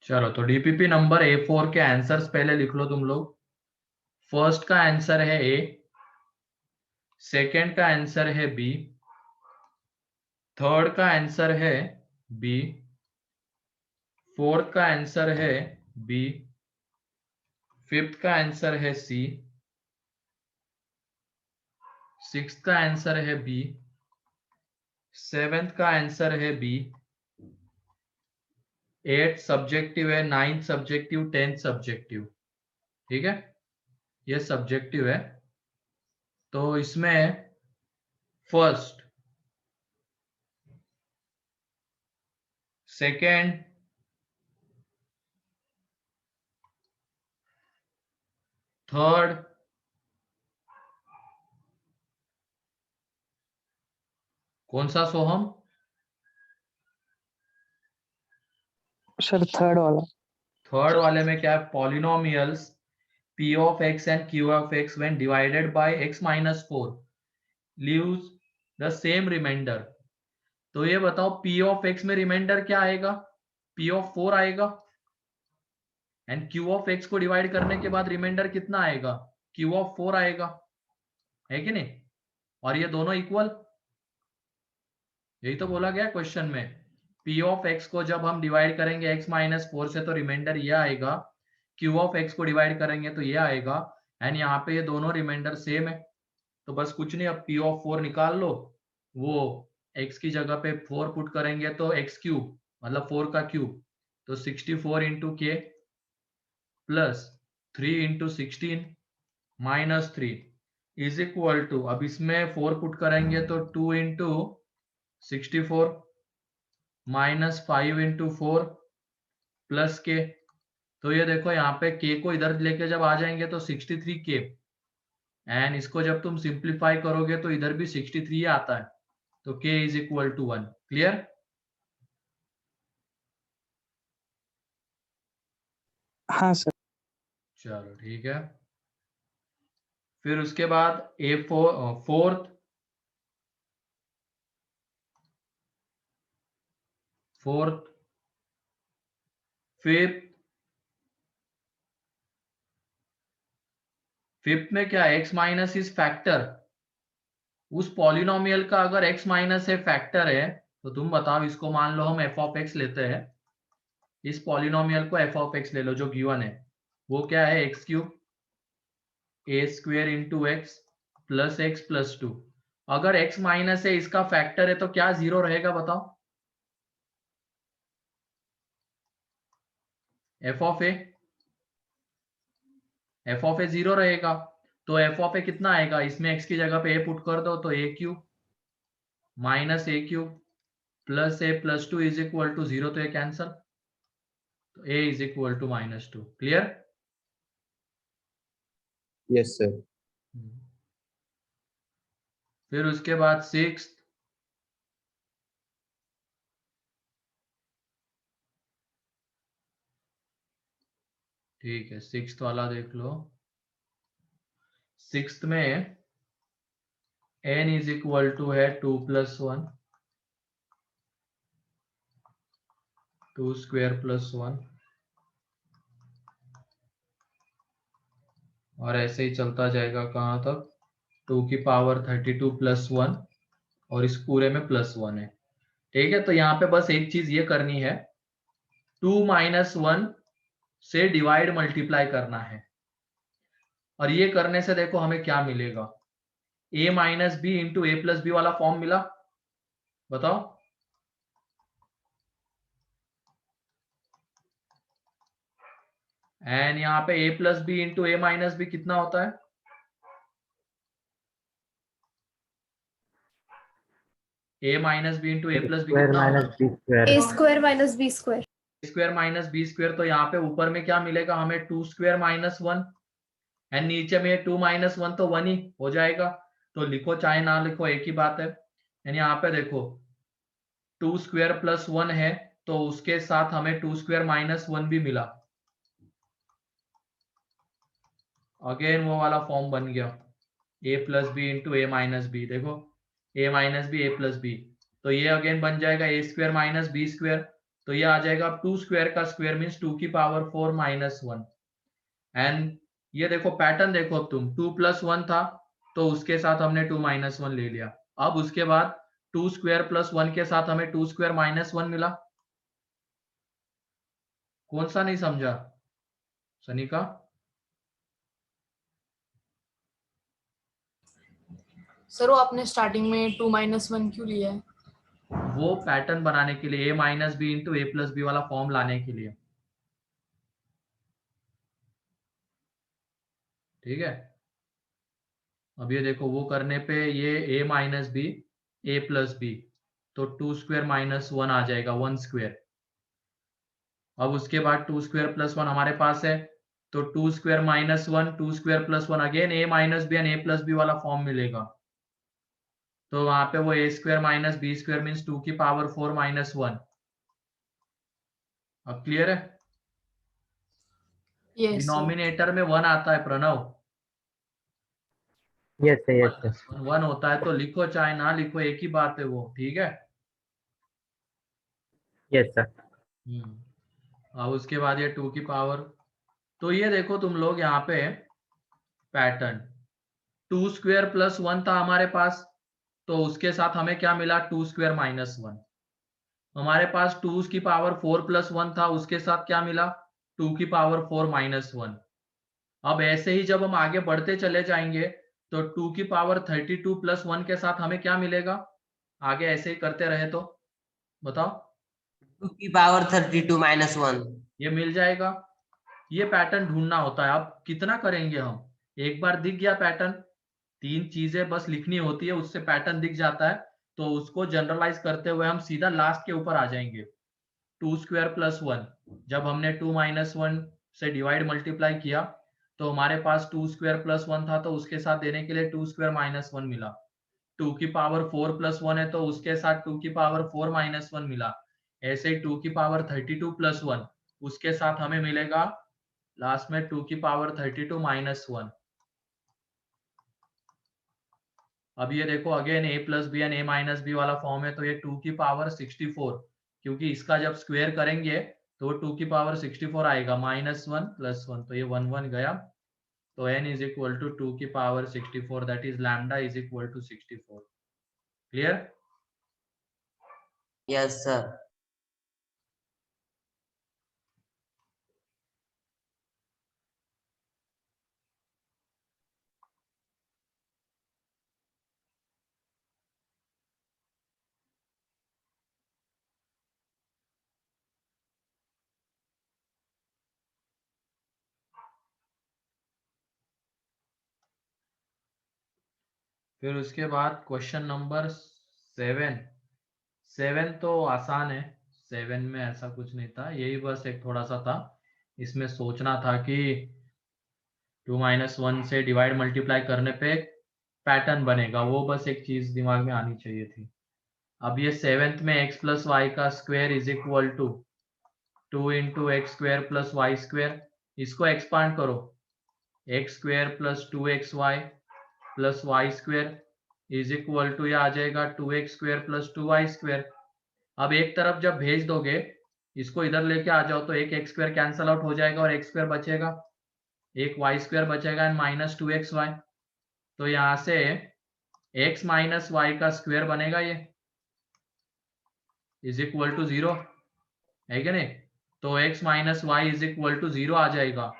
चलो तो DPP number A4 के आंसर्स पहले लिख लो तुम लोग। फर्स्ट का आंसर है ए, सेकेंड का आंसर है बी, थर्ड का आंसर है बी, फोर्थ का आंसर है बी, फिफ्थ का आंसर है सी, सिक्स्थ का आंसर है बी, सेवेंथ का आंसर है बी, एट सब्जेक्टिव है, नाइन्थ सब्जेक्टिव, टेंथ सब्जेक्टिव। ठीक है, ये सब्जेक्टिव है। तो इसमें फर्स्ट, सेकेंड, थर्ड, कौन सा सोहम? सर थर्ड वाला। थर्ड वाले में क्या है? Polynomials p of x and q of x when divided by x minus 4 leaves the same remainder। तो ये बताओ p of x में रिमाइंडर क्या आएगा? p of 4 आएगा, एंड q of x को डिवाइड करने के बाद रिमाइंडर कितना आएगा? q of 4 आएगा, है कि नहीं? और ये दोनों इक्वल, यही तो बोला गया क्वेश्चन में। p of x को जब हम डिवाइड करेंगे x माइनस 4 से तो रिमाइंडर ये आएगा, q of x को डिवाइड करेंगे तो ये आएगा, एंड यहाँ पे ये दोनों रिमाइंडर सेम है। तो बस कुछ नहीं, अब p of 4 निकाल लो। वो x की जगह पे 4 पुट करेंगे तो x क्यूब मतलब 4 का क्यूब, तो 64 इंटू के plus 3 into 16 minus 3 is equal to, अब इसमें 4 पुट करेंगे तो 2 इंटू 64 माइनस 5 इंटू 4 प्लस के। तो ये देखो यहाँ पे k को इधर लेके जब आ जाएंगे तो 63 के, एंड इसको जब तुम सिंप्लीफाई करोगे तो इधर भी 63 आता है, तो k is equal to 1। Clear? हाँ सर। चलो ठीक है। फिर उसके बाद फोर्थ, फिफ्थ, फिफ्थ में क्या? x minus is factor. उस पॉलिनोमियल का अगर x माइनस है फैक्टर है, तो तुम बताओ, इसको मान लो हम f ऑफ x लेते हैं, इस पॉलिनोमियल को f ऑफ x ले लो जो गिवन है, वो क्या है? x cube A square into X plus X plus 2। अगर x माइनस है, इसका फैक्टर है, तो क्या जीरो रहेगा बताओ? f ऑफ ए जीरो रहेगा। तो f ऑफ ए कितना आएगा? इसमें x की जगह पे a पुट कर दो तो a cube minus a cube plus a plus 2 is equal to 0, तो ये कैंसल, तो a is equal to -2। Clear? Yes sir. फिर उसके बाद सिक्स्थ, ठीक है, सिक्स्थ वाला देख लो। सिक्स्थ में n इज इक्वल टू है 2 प्लस 1, 2 स्क्वेयर प्लस 1, और ऐसे ही चलता जाएगा कहाँ तक? 2 की पावर 32 प्लस 1, और इस पूरे में प्लस 1 है। ठीक है, तो यहाँ पे बस एक चीज ये करनी है, 2 माइनस 1 से डिवाइड मल्टीप्लाई करना है, और ये करने से देखो हमें क्या मिलेगा? a minus B into A plus B वाला फॉर्म मिला, बताओ। एंड यहाँ पे a plus B into A minus B कितना होता है? a minus B into A plus B square कितना होता minus B square. A square minus B square. Square minus B square, तो यहाँ पे ऊपर में क्या मिलेगा हमें? 2 स्क्वायर माइनस 1, एंड नीचे में 2 माइनस 1 तो 1 ही हो जाएगा। तो लिखो चाहे ना लिखो एक ही बात है। यानी यहाँ पे देखो 2 स्क्वायर प्लस 1 है, तो उसके साथ हमें 2 स्क्वायर माइनस 1 भी मिला, अगेन वो वाला फॉर्म बन गया, a plus B into A minus B. देखो a minus B A plus B, तो ये अगेन बन जाएगा a square minus B square, तो ये आ जाएगा 2 स्क्वायर का स्क्वायर मीन्स 2 की पावर 4 माइनस 1। एंड ये देखो पैटर्न देखो, अब तुम 2 प्लस 1 था तो उसके साथ हमने 2 माइनस 1 ले लिया। अब उसके बाद 2 स्क्वायर प्लस 1 के साथ हमें 2 स्क्वायर माइनस 1 मिला। कौन सा नहीं समझा सनिका? सर वो आपने स्टार्टिंग में 2 - 1 क्यों लिया है? वो पैटर्न बनाने के लिए, a minus B into A plus B वाला फॉर्म लाने के लिए। ठीक है, अब ये देखो वो करने पे ये a minus B A plus B, तो 2 स्क्वायर माइनस 1 आ जाएगा 1 स्क्वायर। अब उसके बाद 2 स्क्वायर प्लस 1 हमारे पास है, तो 2 square minus 1 2 square plus 1 again a minus B and A plus B वाला फॉर्म मिलेगा। तो वहां पे वो a square minus B square means 2 की पावर 4 माइनस 1। अब क्लियर है? Yes sir. डिनोमिनेटर में 1 आता है Pranav, yes sir, yes sir. 1 होता है, तो लिखो चाहे ना लिखो एक ही बात है वो। ठीक है, यस सर। अब उसके बाद ये 2 की पावर, तो ये देखो तुम लोग यहाँ पे पैटर्न 2 स्क्वायर प्लस 1 था हमारे पास, तो उसके साथ हमें क्या मिला 2 स्क्वायर माइनस 1। हमारे पास 2 की पावर 4 प्लस 1 था, उसके साथ क्या मिला 2 की पावर 4 माइनस 1। अब ऐसे ही जब हम आगे बढ़ते चले जाएंगे तो 2 की पावर 32 प्लस 1 के साथ हमें क्या मिलेगा, आगे ऐसे ही करते रहे तो बताओ। 2 की पावर 32 माइनस 1। ये मिल जाएगा। ये पैटर्न ढूंढना होता है। अब कितना करेंगे हम, एक बार दिख गया पैटर्न, 3 चीजें बस लिखनी होती है, उससे पैटर्न दिख जाता है, तो उसको जनरलाइज करते हुए हम सीधा लास्ट के ऊपर आ जाएंगे। 2 स्क्वायर प्लस 1, जब हमने 2 माइनस 1 से डिवाइड मल्टीप्लाई किया तो हमारे पास 2 स्क्वायर प्लस 1 था, तो उसके साथ देने के लिए 2 स्क्वायर माइनस 1 मिला। 2 की पावर 4 प्लस 1 है, तो उसके साथ 2 की पावर 4 माइनस 1 मिला। ऐसे ही 2 की पावर 32 प्लस 1, उसके साथ हमें मिलेगा लास्ट में 2 की पावर 32 माइनस 1। अब ये देखो again a plus B and a minus B वाला फॉर्म है, तो ये 2 की पावर 64, क्योंकि इसका जब स्क्वायर करेंगे तो 2 की पावर 64 आएगा, माइनस 1 प्लस 1, तो ये 1 1 गया। तो n इज इक्वल टू 2 की power 64, that is lambda is equal to 64। Clear? Yes sir. फिर उसके बाद क्वेश्चन नंबर 7 तो आसान है, 7 में ऐसा कुछ नहीं था, यही बस एक थोड़ा सा था, इसमें सोचना था कि 2 माइनस 1 से डिवाइड मल्टीप्लाई करने पे पैटर्न बनेगा, वो बस एक चीज दिमाग में आनी चाहिए थी। अब ये 7th में x प्लस वाई का square is equal to 2 into X square plus Y square, इसको एक्सपांड करो, X square plus 2xy plus Y square is equal to, यह आ जाएगा 2x square plus 2y square. अब एक तरफ जब भेज दोगे, इसको इधर लेके आ जाओ, तो एक एक्स स्क्वायर कैंसल आउट हो जाएगा और एक्स स्क्वायर बचेगा, एक वाई स्क्वायर बचेगा एंड माइनस 2xy। तो यहाँ से x माइनस वाई का स्क्वायर बनेगा, ये इज इक्वल टू 0 है कि नहीं? तो x minus Y is equal to 0 आ जाएगा।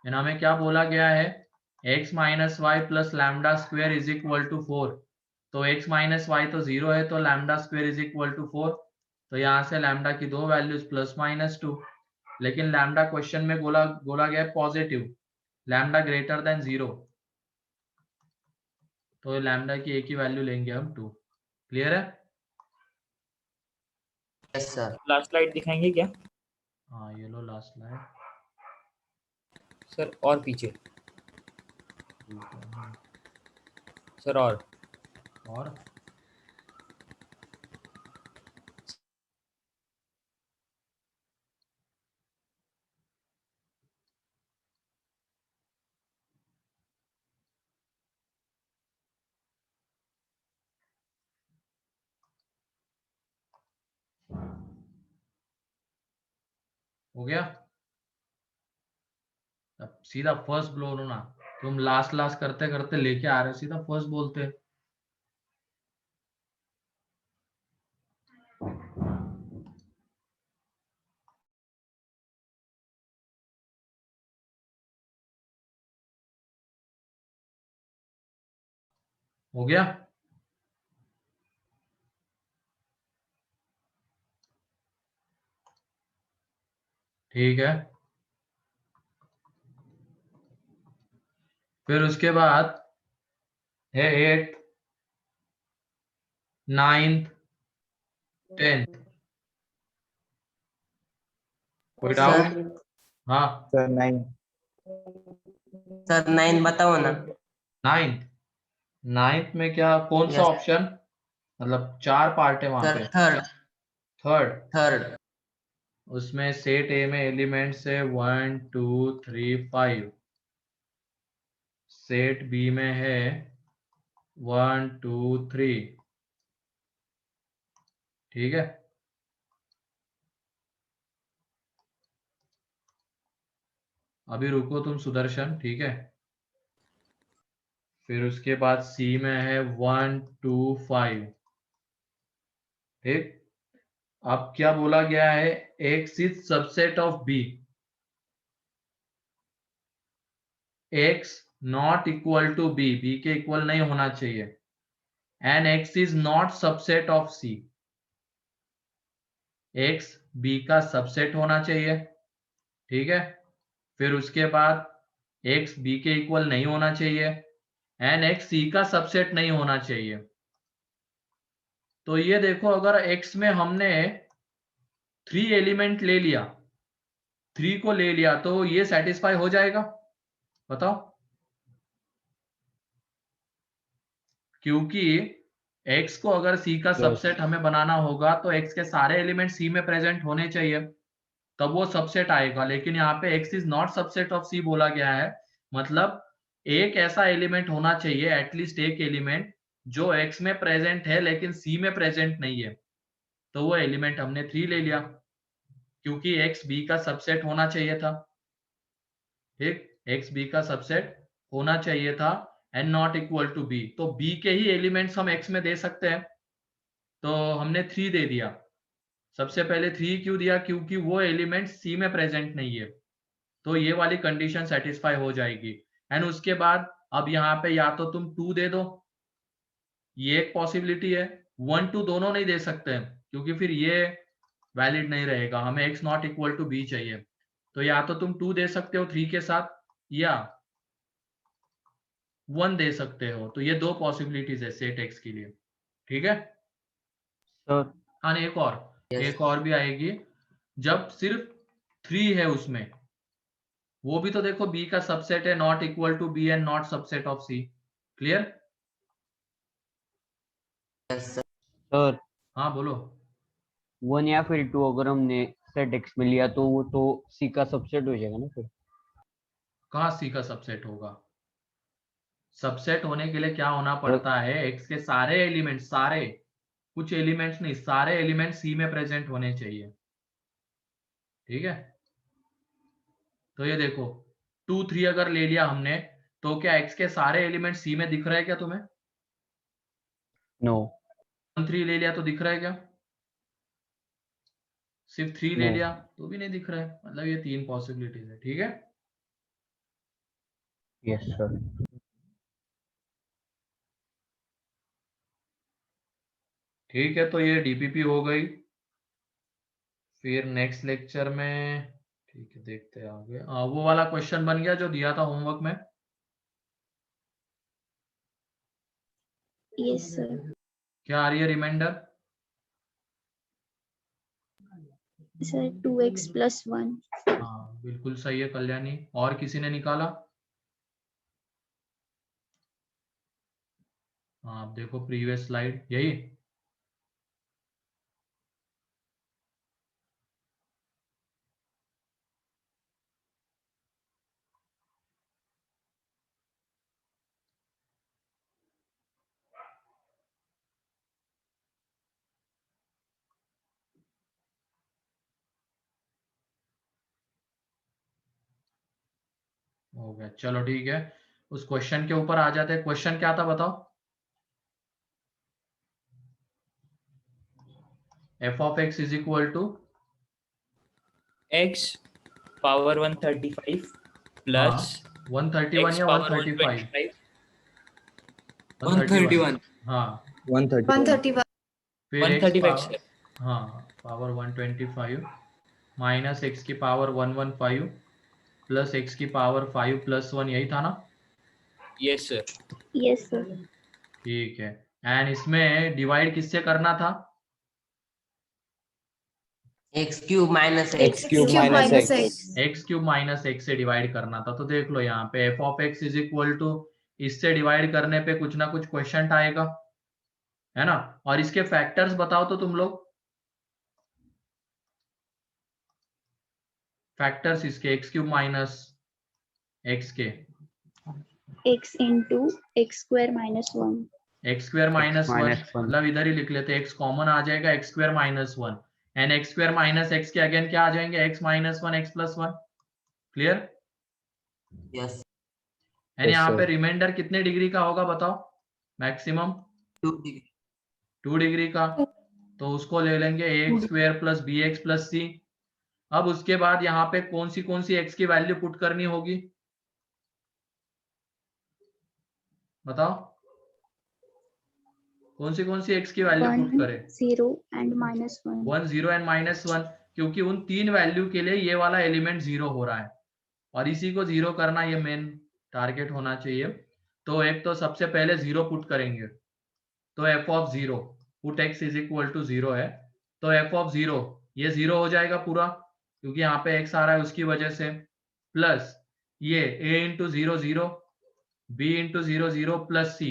एंड हमें क्या बोला गया है, x minus Y plus lambda square is equal to 4। तो x माइनस वाई तो 0 है, तो lambda square is equal to 4। तो यहाँ से लैम्डा की दो वैल्यूज प्लस माइनस 2, लेकिन लैम्डा क्वेश्चन में बोला गया है पॉजिटिव, लैम्डा ग्रेटर देन 0, तो लैम्डा की एक ही वैल्यू लेंगे हम 2। क्लियर है? Yes sir. लास्ट स्लाइड दिखाएंगे क्या हाँ ये लो लास्ट स्लाइड। सर? और पीछे सर, और हो गया? अब सीधा फर्स्ट बोलो ना, तुम लास्ट लास्ट करते करते लेके आ रहे हो, सीधा फर्स्ट बोलते। हो गया? ठीक है, फिर उसके बाद है 8th 9th 10th। कोई डाउट? सर हाँ, सर 9। सर 9 बताओ ना। 9th 9th में क्या, कौन सा यस ऑप्शन? मतलब 4 पार्ट है वहां सर, पे। Third third, third. उसमें सेट ए में एलिमेंट्स है 1 2 3 5। सेट बी में है 1 2 3। ठीक है, अभी रुको तुम सुदर्शन, ठीक है। फिर उसके बाद सी में है 1 2 5। ठीक, अब क्या बोला गया है, X is subset of B. X not equal to B, B के इक्वल नहीं होना चाहिए। And X is not subset of C, X B का सबसेट होना चाहिए। ठीक है, फिर उसके बाद एक्स बी के इक्वल नहीं होना चाहिए एंड एक्स सी का सबसेट नहीं होना चाहिए। तो ये देखो, अगर एक्स में हमने 3 एलिमेंट ले लिया, 3 को ले लिया, तो ये सेटिस्फाई हो जाएगा? बताओ। क्योंकि x को अगर c का सबसेट हमें बनाना होगा तो x के सारे एलिमेंट c में प्रेजेंट होने चाहिए, तब वो सबसेट आएगा। लेकिन यहाँ पे x is not subset of c बोला गया है, मतलब एक ऐसा एलिमेंट होना चाहिए, एटलीस्ट एक एलिमेंट जो x में प्रेजेंट है लेकिन c में प्रेजेंट नहीं है। तो वो एलिमेंट हमने 3 ले लिया, क्योंकि x b का सबसेट होना चाहिए था। ठीक, x b का सबसेट होना चाहिए था and not equal to b। तो b के ही एलिमेंट्स हम x में दे सकते हैं, तो हमने 3 दे दिया। सबसे पहले 3 क्यों दिया? क्योंकि वो एलिमेंट सी में प्रेजेंट नहीं है, तो ये वाली कंडीशन सेटिस्फाई हो जाएगी। एंड उसके बाद अब यहाँ पे या तो तुम 2 दे दो, ये एक पॉसिबिलिटी है। 1 2 दोनों नहीं दे सकते हैं, क्योंकि फिर ये वैलिड नहीं रहेगा, हमें x not equal to B चाहिए। तो या तो तुम 2 दे सकते हो 3 के साथ, या 1 दे सकते हो। तो ये 2 पॉसिबिलिटीज है सेट x के लिए। ठीक है, सर हाँ नहीं, यस एक और भी आएगी, जब सिर्फ 3 है उसमें, वो भी तो देखो b का सबसेट है, not equal to B and not subset of c। Clear? Yes sir. Sir हाँ बोलो। 1 या फिर 2 अगर हमने सेट एक्स में लिया तो वो तो सी का सबसेट हो जाएगा ना फिर। कहाँ c का सबसेट होगा? सबसेट होने के लिए क्या होना सर पड़ता है, x के सारे एलिमेंट, सारे, कुछ एलिमेंट्स नहीं, सारे एलिमेंट c में प्रेजेंट होने चाहिए। ठीक है, तो ये देखो 2 3 अगर ले लिया हमने, तो क्या x के सारे एलिमेंट c में दिख रहे हैं क्या तुम्हें? नो 1 3 ले लिया तो दिख रहा है क्या? सिर्फ 3 ले नो लिया तो भी नहीं दिख रहा है, मतलब ये 3 पॉसिबिलिटीज है। ठीक है, यस सर। ठीक है, तो ये डीपीपी हो गई। फिर नेक्स्ट लेक्चर में, ठीक है, देखते हैं आगे। वो वाला क्वेश्चन बन गया जो दिया था होमवर्क में? Yes sir. क्या आ रही है रिमाइंडर? Sir 2x+1। हाँ बिल्कुल सही है कल्याणी। और किसी ने निकाला? हाँ, आप देखो प्रीवियस स्लाइड, यही। हो गया, चलो ठीक है। उस क्वेश्चन के ऊपर आ जाते हैं। क्वेश्चन क्या था बताओ? F of x is equal to x power 135 plus 131 x या पावर 135? 125 131 हाँ, 131 फिर x 135 पावर, हाँ पावर 125 माइनस एक्स की पावर 115 प्लस एक्स की पावर 5 प्लस 1, यही था ना? Yes sir. Yes, sir. ठीक है। एंड इसमें डिवाइड किससे करना था? X cube minus x x cube minus x x cube minus x से डिवाइड करना था। तो देख लो यहाँ पे f of x is equal to, इससे डिवाइड करने पे कुछ ना कुछ क्वेश्चन आएगा, है ना? और इसके फैक्टर्स बताओ तो तुम लोग, फैक्टर्स इसके एक्स क्यूब माइनस एक्स के। X into x square minus 1. X square minus one, -1 मतलब इधर ही लिख लेते हैं, एक्स कॉमन आ जाएगा, x square minus one, and x square minus x के अगेन क्या आ जाएंगे? X minus one, x plus one. Clear? Yes and Yes, यहाँ sir. पे रिमाइंडर कितने डिग्री का होगा बताओ? मैक्सिमम 2 डिग्री 2 डिग्री का, तो उसको ले लेंगे A square plus B X plus C. अब उसके बाद यहाँ पे कौन सी एक्स की वैल्यू पुट करनी होगी बताओ? कौन सी एक्स की वैल्यू पुट 1, करें? 0 and minus 1. 1 0 एंड माइनस 1, क्योंकि उन तीन वैल्यू के लिए ये वाला एलिमेंट 0 हो रहा है और इसी को 0 करना ये मेन टारगेट होना चाहिए। तो एक तो सबसे पहले 0 पुट करेंगे, तो f of 0 put x is equal to 0 है, तो एफ ऑफ 0 ये 0 हो जाएगा पूरा, क्योंकि यहाँ पे एक्स आ रहा है उसकी वजह से, प्लस ये a into 0 0, b into 0 0 plus C.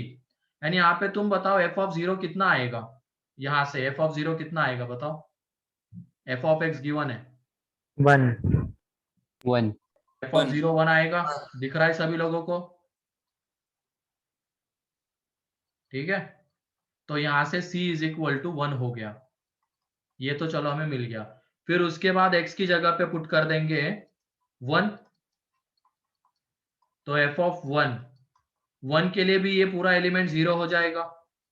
यानी यहाँ पे तुम बताओ एफ ऑफ 0 कितना आएगा? यहाँ से एफ ऑफ 0 कितना आएगा बताओ? एफ ऑफ एक्स गिवन है, 1 एफ ऑफ 0 1 आएगा, दिख रहा है सभी लोगों को? ठीक है, तो यहाँ से c इज इक्वल टू 1 हो गया, ये तो चलो हमें मिल गया। फिर उसके बाद x की जगह पे पुट कर देंगे 1, तो एफ ऑफ 1 के लिए भी ये पूरा एलिमेंट 0 हो जाएगा,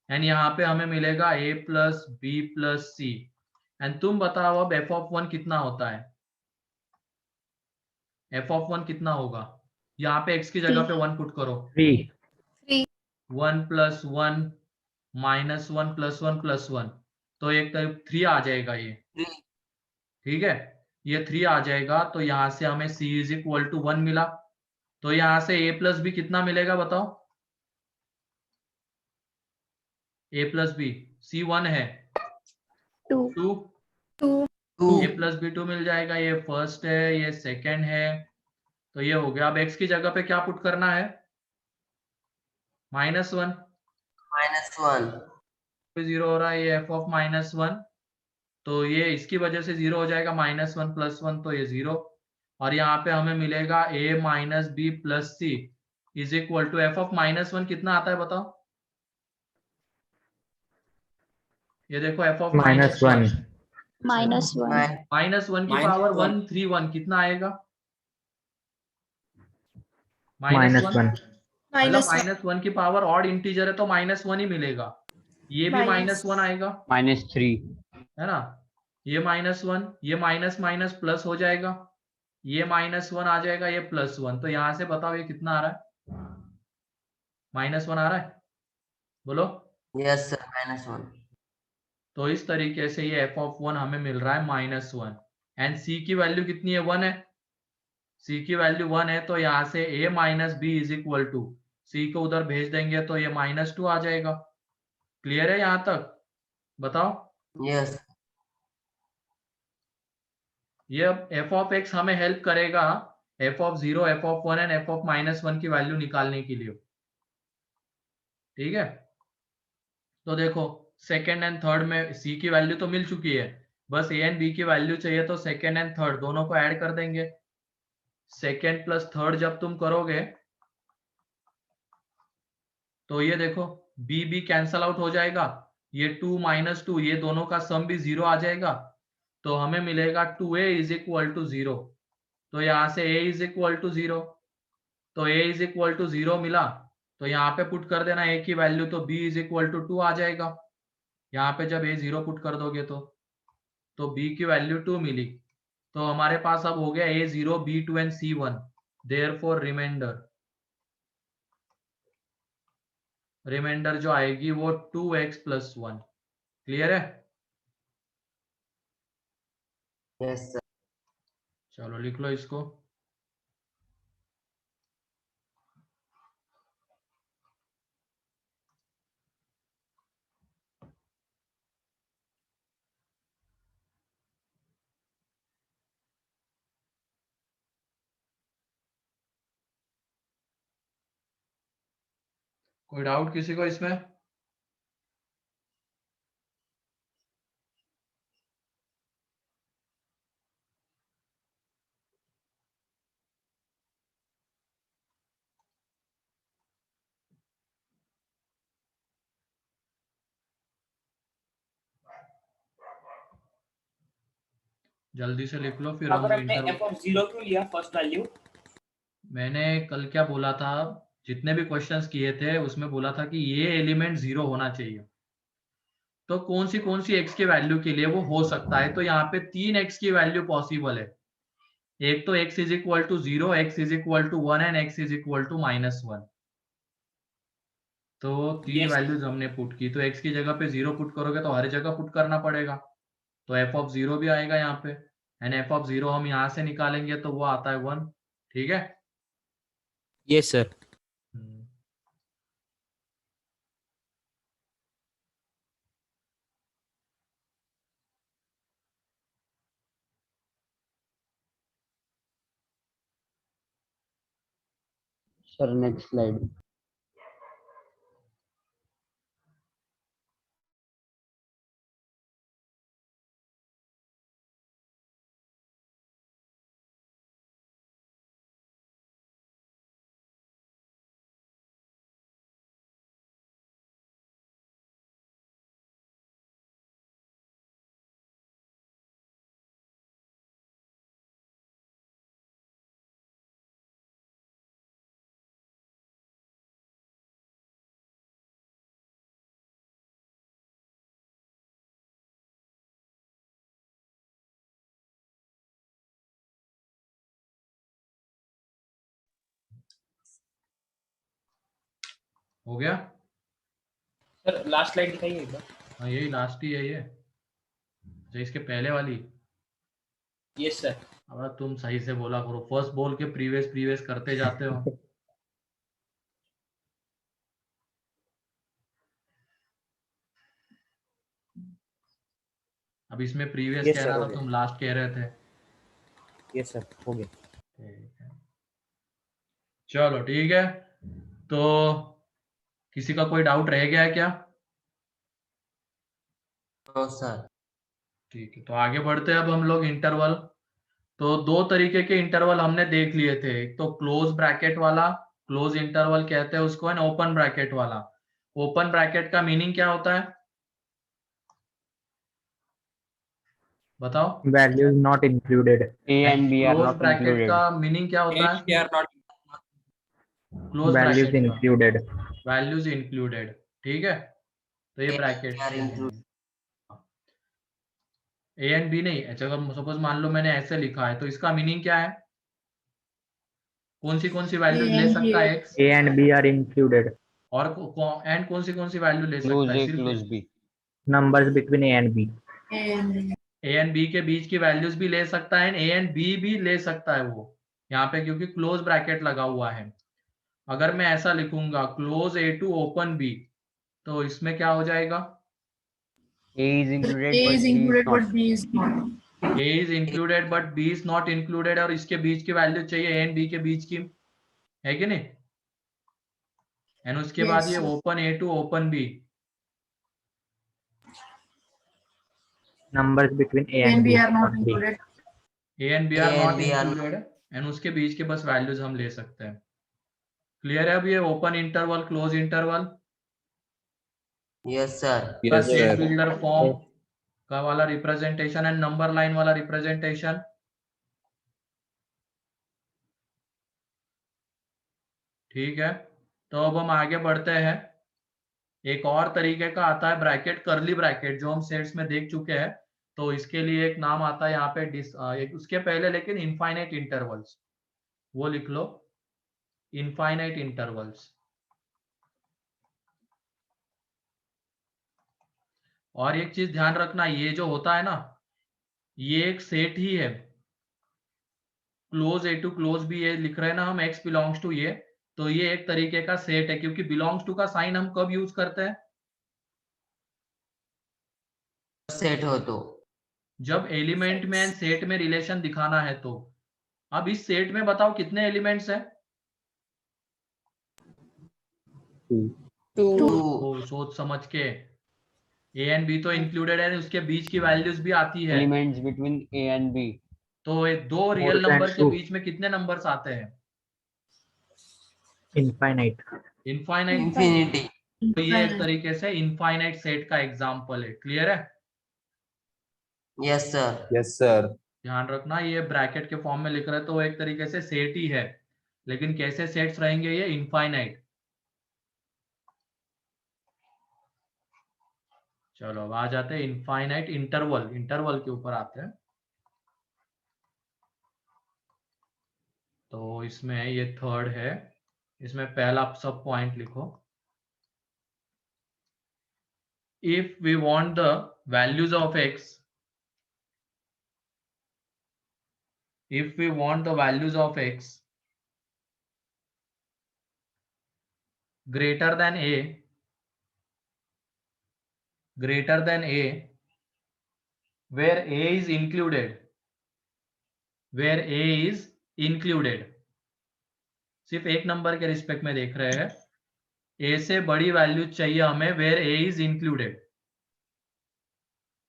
एंड यहाँ पे हमें मिलेगा a plus B plus C. And तुम बताओ अब एफ ऑफ 1 कितना होता है? एफ ऑफ 1 कितना होगा? यहाँ पे x की जगह पे 1 पुट करो, 3 1 प्लस 1 माइनस 1 प्लस 1 प्लस 1, तो एक टाइप 3 आ जाएगा ये। ठीक है, ये 3 आ जाएगा, तो यहाँ से हमें c इज इक्वल टू 1 मिला। तो यहाँ से a प्लस बी कितना मिलेगा बताओ? a प्लस बी, c 1 है, 2. 2, a प्लस बी 2 मिल जाएगा। ये फर्स्ट है, ये सेकंड है, तो ये हो गया। अब x की जगह पे क्या पुट करना है? -1, -1 0 हो रहा है, ये f ऑफ -1, तो ये इसकी वजह से 0 हो जाएगा, -1 प्लस 1, तो ये 0, और यहाँ पे हमें मिलेगा a minus B plus C is equal to f of -1 कितना आता है बताओ? ये देखो एफ ऑफ -1 Minus 1. -1 की पावर 131 कितना आएगा? -1 -1 की पावर ऑड इंटीजर है तो -1 ही मिलेगा, ये भी -1 आएगा, -3 है ना? ये -1, ये माइनस माइनस प्लस हो जाएगा, ये -1 आ जाएगा, ये +1, तो यहाँ से बताओ ये कितना आ रहा है? -1 आ रहा है, बोलो। यस सर -1 तो इस तरीके से ये एफ ऑफ 1 हमें मिल रहा है -1, एंड सी की वैल्यू कितनी है? 1 है, सी की वैल्यू 1 है, तो यहाँ से a minus B is equal to, C को उधर भेज देंगे तो ये -2 आ जाएगा। क्लियर है यहाँ तक? बताओ। यस ये एफ ऑफ एक्स हमें हेल्प करेगा F of 0, F of 1 and F of -1 की वैल्यू निकालने के लिए। ठीक है, तो देखो सेकेंड एंड थर्ड में सी की वैल्यू तो मिल चुकी है, बस ए एंड बी की वैल्यू चाहिए, तो सेकेंड एंड थर्ड दोनों को ऐड कर देंगे। सेकेंड प्लस थर्ड जब तुम करोगे तो ये देखो बी बी कैंसल आउट हो जाएगा, ये 2 - 2, ये दोनों का सम भी 0 आ जाएगा, तो हमें मिलेगा 2a इज इक्वल टू 0, तो यहाँ से a इज इक्वल टू 0, तो a इज इक्वल टू 0 मिला, तो यहाँ पे पुट कर देना a की वैल्यू, तो b इज इक्वल टू 2 आ जाएगा। यहाँ पे जब a 0 पुट कर दोगे तो b की वैल्यू 2 मिली। तो हमारे पास अब हो गया a0, b2 and c1। Therefore reminder जो आएगी वो 2x + 1। क्लियर है? Yes, sir. चलो लिख लो इसको। कोई डाउट किसी को इसमें? जल्दी से लिख लो फिर हम अगर हमने इंटरवल। f(0) क्यों लिया फर्स्ट वैल्यू? मैंने कल क्या बोला था, जितने भी क्वेश्चंस किए थे उसमें बोला था कि ये एलिमेंट 0 होना चाहिए। तो कौन सी x की वैल्यू के लिए वो हो सकता है? तो यहाँ पे 3 x की वैल्यू पॉसिबल है। एक तो x is equal to 0, x is equal to 1 and x is equal to -1। तो 3 Yes. वैल्यूज हमने पुट की, तो x की जगह पे 0 पुट करोगे तो हर जगह पुट करना पड़ेगा। तो f(0) भी आएगा यहाँ पे, एंड f(0) हम यहाँ से निकालेंगे तो वो आता है 1। ठीक है? Yes, sir. Hmm. Sir next slide. हो गया? सर लास्ट स्लाइड दिखाइए एक बार। हाँ यही लास्ट ही है ये, जो इसके पहले वाली। Yes sir. अब तुम सही से बोला करो, फर्स्ट बोल के प्रीवियस करते जाते हो। अब इसमें प्रीवियस Yes, कहना sir, था, हो गया। तुम लास्ट कह रहे थे। यस सर हो गया। ठीक है, चलो ठीक है। तो किसी का कोई डाउट रह गया है क्या? No, sir. ठीक है, तो आगे बढ़ते हैं अब हम लोग इंटरवल। तो दो तरीके के इंटरवल हमने देख लिए थे, एक तो क्लोज ब्रैकेट वाला, क्लोज इंटरवल कहते हैं उसको, एंड ओपन ब्रैकेट वाला। ओपन ब्रैकेट का मीनिंग क्या होता है बताओ? Value is not included. A and B are close not bracket included. का मीनिंग क्या होता है? they are not close Values bracket का included. Values included. ठीक है, तो ये bracket They are included. A and B नहीं। अच्छा, अगर सपोज मान लो मैंने ऐसे लिखा है, तो इसका मीनिंग क्या है? कौन सी वैल्यूज ले सकता है x, A and B are included. और एंड कौन सी वैल्यू ले Close सकता है? A, सिर्फ close B. Numbers between A and B. A and B के बीच की वैल्यूज भी ले सकता है, ए एंड बी भी ले सकता है वो यहाँ पे, क्योंकि क्लोज ब्रैकेट लगा हुआ है। अगर मैं ऐसा लिखूंगा close A to open B, तो इसमें क्या हो जाएगा? A is included, but B is not. A is included but B is not included, और इसके बीच की वैल्यू चाहिए ए एंड बी के बीच की, है कि नहीं? एंड उसके बाद ये open A to open B, Numbers between A and B are not included. A and B A are and not B are included, and उसके बीच के बस वैल्यूज हम ले सकते हैं। क्लियर है अब ये open interval close interval Yes, sir. का सेट बिल्डर फॉर्म का वाला रिप्रेजेंटेशन एंड नंबर लाइन वाला रिप्रेजेंटेशन? ठीक है, तो अब हम आगे बढ़ते हैं। एक और तरीके का आता है ब्रैकेट, कर्ली ब्रैकेट, जो हम सेट्स में देख चुके हैं। तो इसके लिए एक नाम आता है यहाँ पे एक उसके पहले लेकिन इनफाइनाइट इंटरवल्स, वो लिख लो, इनफाइनाइट इंटरवल्स। और एक चीज ध्यान रखना, ये जो होता है ना, ये एक सेट ही है। क्लोज ए टू क्लोज भी ये लिख रहे हैं ना हम, x बिलोंग्स टू ये, तो ये एक तरीके का सेट है, क्योंकि बिलोंग्स टू का साइन हम कब यूज करते हैं? सेट हो तो। जब एलिमेंट में एंड सेट में रिलेशन दिखाना है तो। अब इस सेट में बताओ कितने एलिमेंट्स हैं? टू। तो सोच समझ के, ए एंड बी तो इंक्लूडेड है, उसके बीच की वैल्यूज भी आती है। Elements between A and B. तो ये दो रियल than नंबर के two. बीच में कितने नंबर्स आते हैं? Infinite. इनफाइनाइट। इंफिनिटी। तो ये एक तरीके से इनफाइनाइट सेट का एग्जांपल है। क्लियर है? Yes sir. Yes sir. ध्यान रखना, ये ब्रैकेट के फॉर्म में लिख रहे हैं तो वो एक तरीके से सेट ही है, लेकिन कैसे सेट्स रहेंगे ये? इनफाइनाइट। चलो अब आ जाते हैं इनफाइनाइट इंटरवल। इंटरवल के ऊपर आते हैं। तो इसमें ये थर्ड है, इसमें पहला सब पॉइंट लिखो। If we want the values of x, if we want the values of x greater than a, greater than a, where a is included, where a is included, सिर्फ एक नंबर के respect में देख रहे हैं, a से बड़ी value चाहिए हमें where a is included।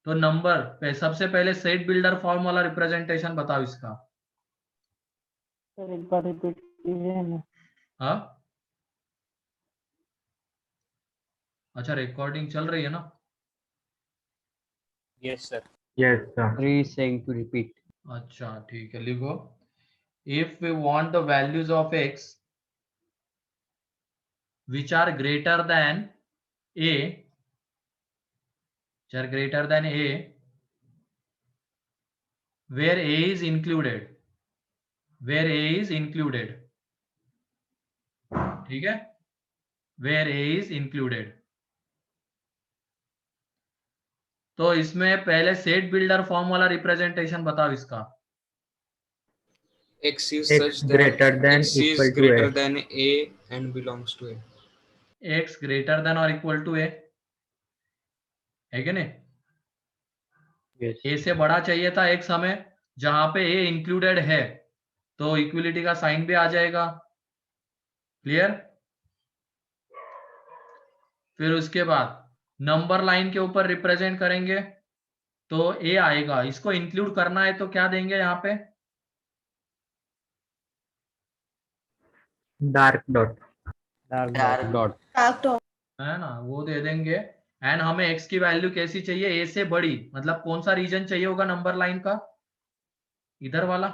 तो नंबर पे सबसे पहले सेट बिल्डर फॉर्म वाला रिप्रेजेंटेशन बताओ इसका। सर एक बार रिपीट कीजिए ना। हाँ, अच्छा रिकॉर्डिंग चल रही है ना? Yes sir. Yes, sir. He is saying to repeat. अच्छा ठीक है, लिखो। If we want the values of x which are greater than a, which are greater than a, where a is included, where a is included, ठीक है, where a is included। तो इसमें पहले set builder form वाला representation बताओ इसका। X is X such that greater than X is equal to greater A. than A and belongs to A. x greater than और equal to a, है कि नहीं? Yes. a से बड़ा चाहिए था x हमें, जहां पे a इंक्लूडेड है, तो इक्वलिटी का साइन भी आ जाएगा। क्लियर? फिर उसके बाद नंबर लाइन के ऊपर रिप्रेजेंट करेंगे तो a आएगा। इसको इंक्लूड करना है तो क्या देंगे यहाँ पे? Dark dot. Dark Dark. dot. Dark dot. है ना, वो दे देंगे। एंड हमें x की वैल्यू कैसी चाहिए? a से बड़ी, मतलब कौन सा रीजन चाहिए होगा नंबर लाइन का? इधर वाला,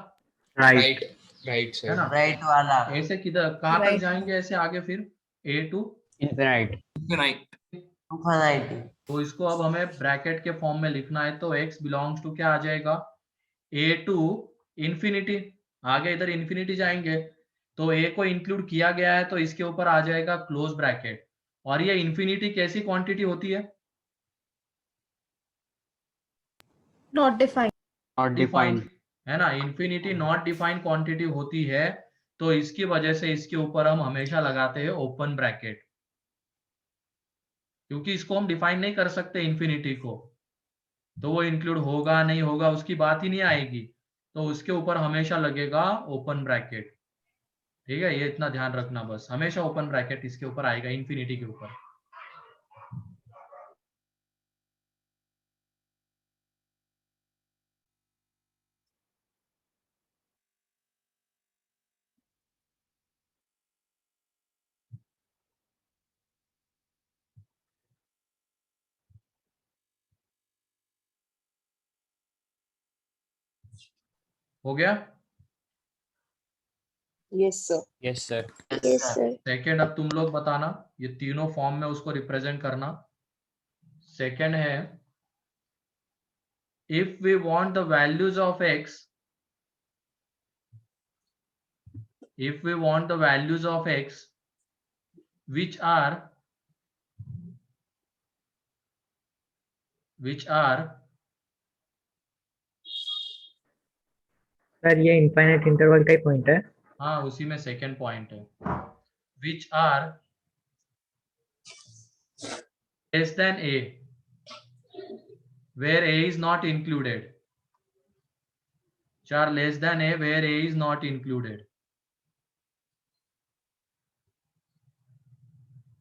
Right. Right है ना? side. राइट वाला। a से किधर, कहाँ तक Right. जाएंगे ऐसे आगे? फिर a to Infinite. Infinite. Infinity. तो इसको अब हमें ब्रैकेट के फॉर्म में लिखना है, तो x बिलोंग्स टू क्या आ जाएगा? a to infinity. आगे इधर इंफिनिटी जाएंगे तो a को इंक्लूड किया गया है, तो इसके ऊपर आ जाएगा क्लोज ब्रैकेट। और ये इंफिनिटी कैसी क्वांटिटी होती है? Not defined. Not defined. है ना, इंफिनिटी नॉट डिफाइंड क्वांटिटी होती है, तो इसकी वजह से इसके ऊपर हम हमेशा लगाते हैं ओपन ब्रैकेट, क्योंकि इसको हम डिफाइन नहीं कर सकते इंफिनिटी को, तो वो इंक्लूड होगा नहीं होगा उसकी बात ही नहीं आएगी, तो उसके ऊपर हमेशा लगेगा ओपन ब्रैकेट। ठीक है, ये इतना ध्यान रखना बस, हमेशा ओपन ब्रैकेट इसके ऊपर आएगा इंफिनिटी के ऊपर। हो गया? Yes, sir. Yes, sir. Yes, sir. Second अब तुम लोग बताना, ये तीनों फॉर्म में उसको रिप्रेजेंट करना। सेकेंड है if we want the values of x, if we want the values of x which are sir ये इनफाइनाइट इंटरवल का ही पॉइंट है। हाँ उसी में सेकेंड पॉइंट है, which are less than a where a is not included, which are less than a where a is not included,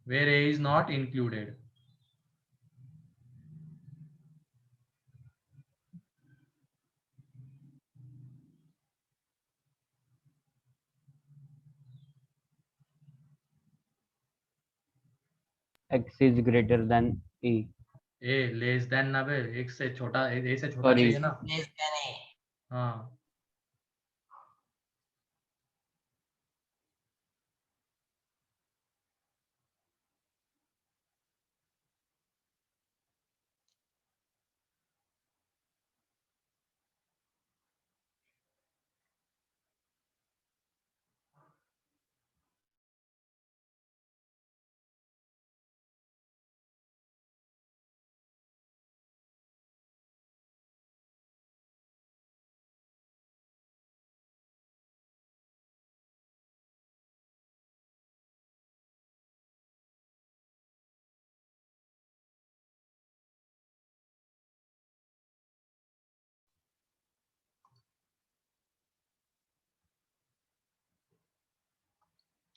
where a is not included. x is greater than a। a less than ना बे, एक से छोटा, a से छोटा Sorry. चाहिए ना। Less than a. हाँ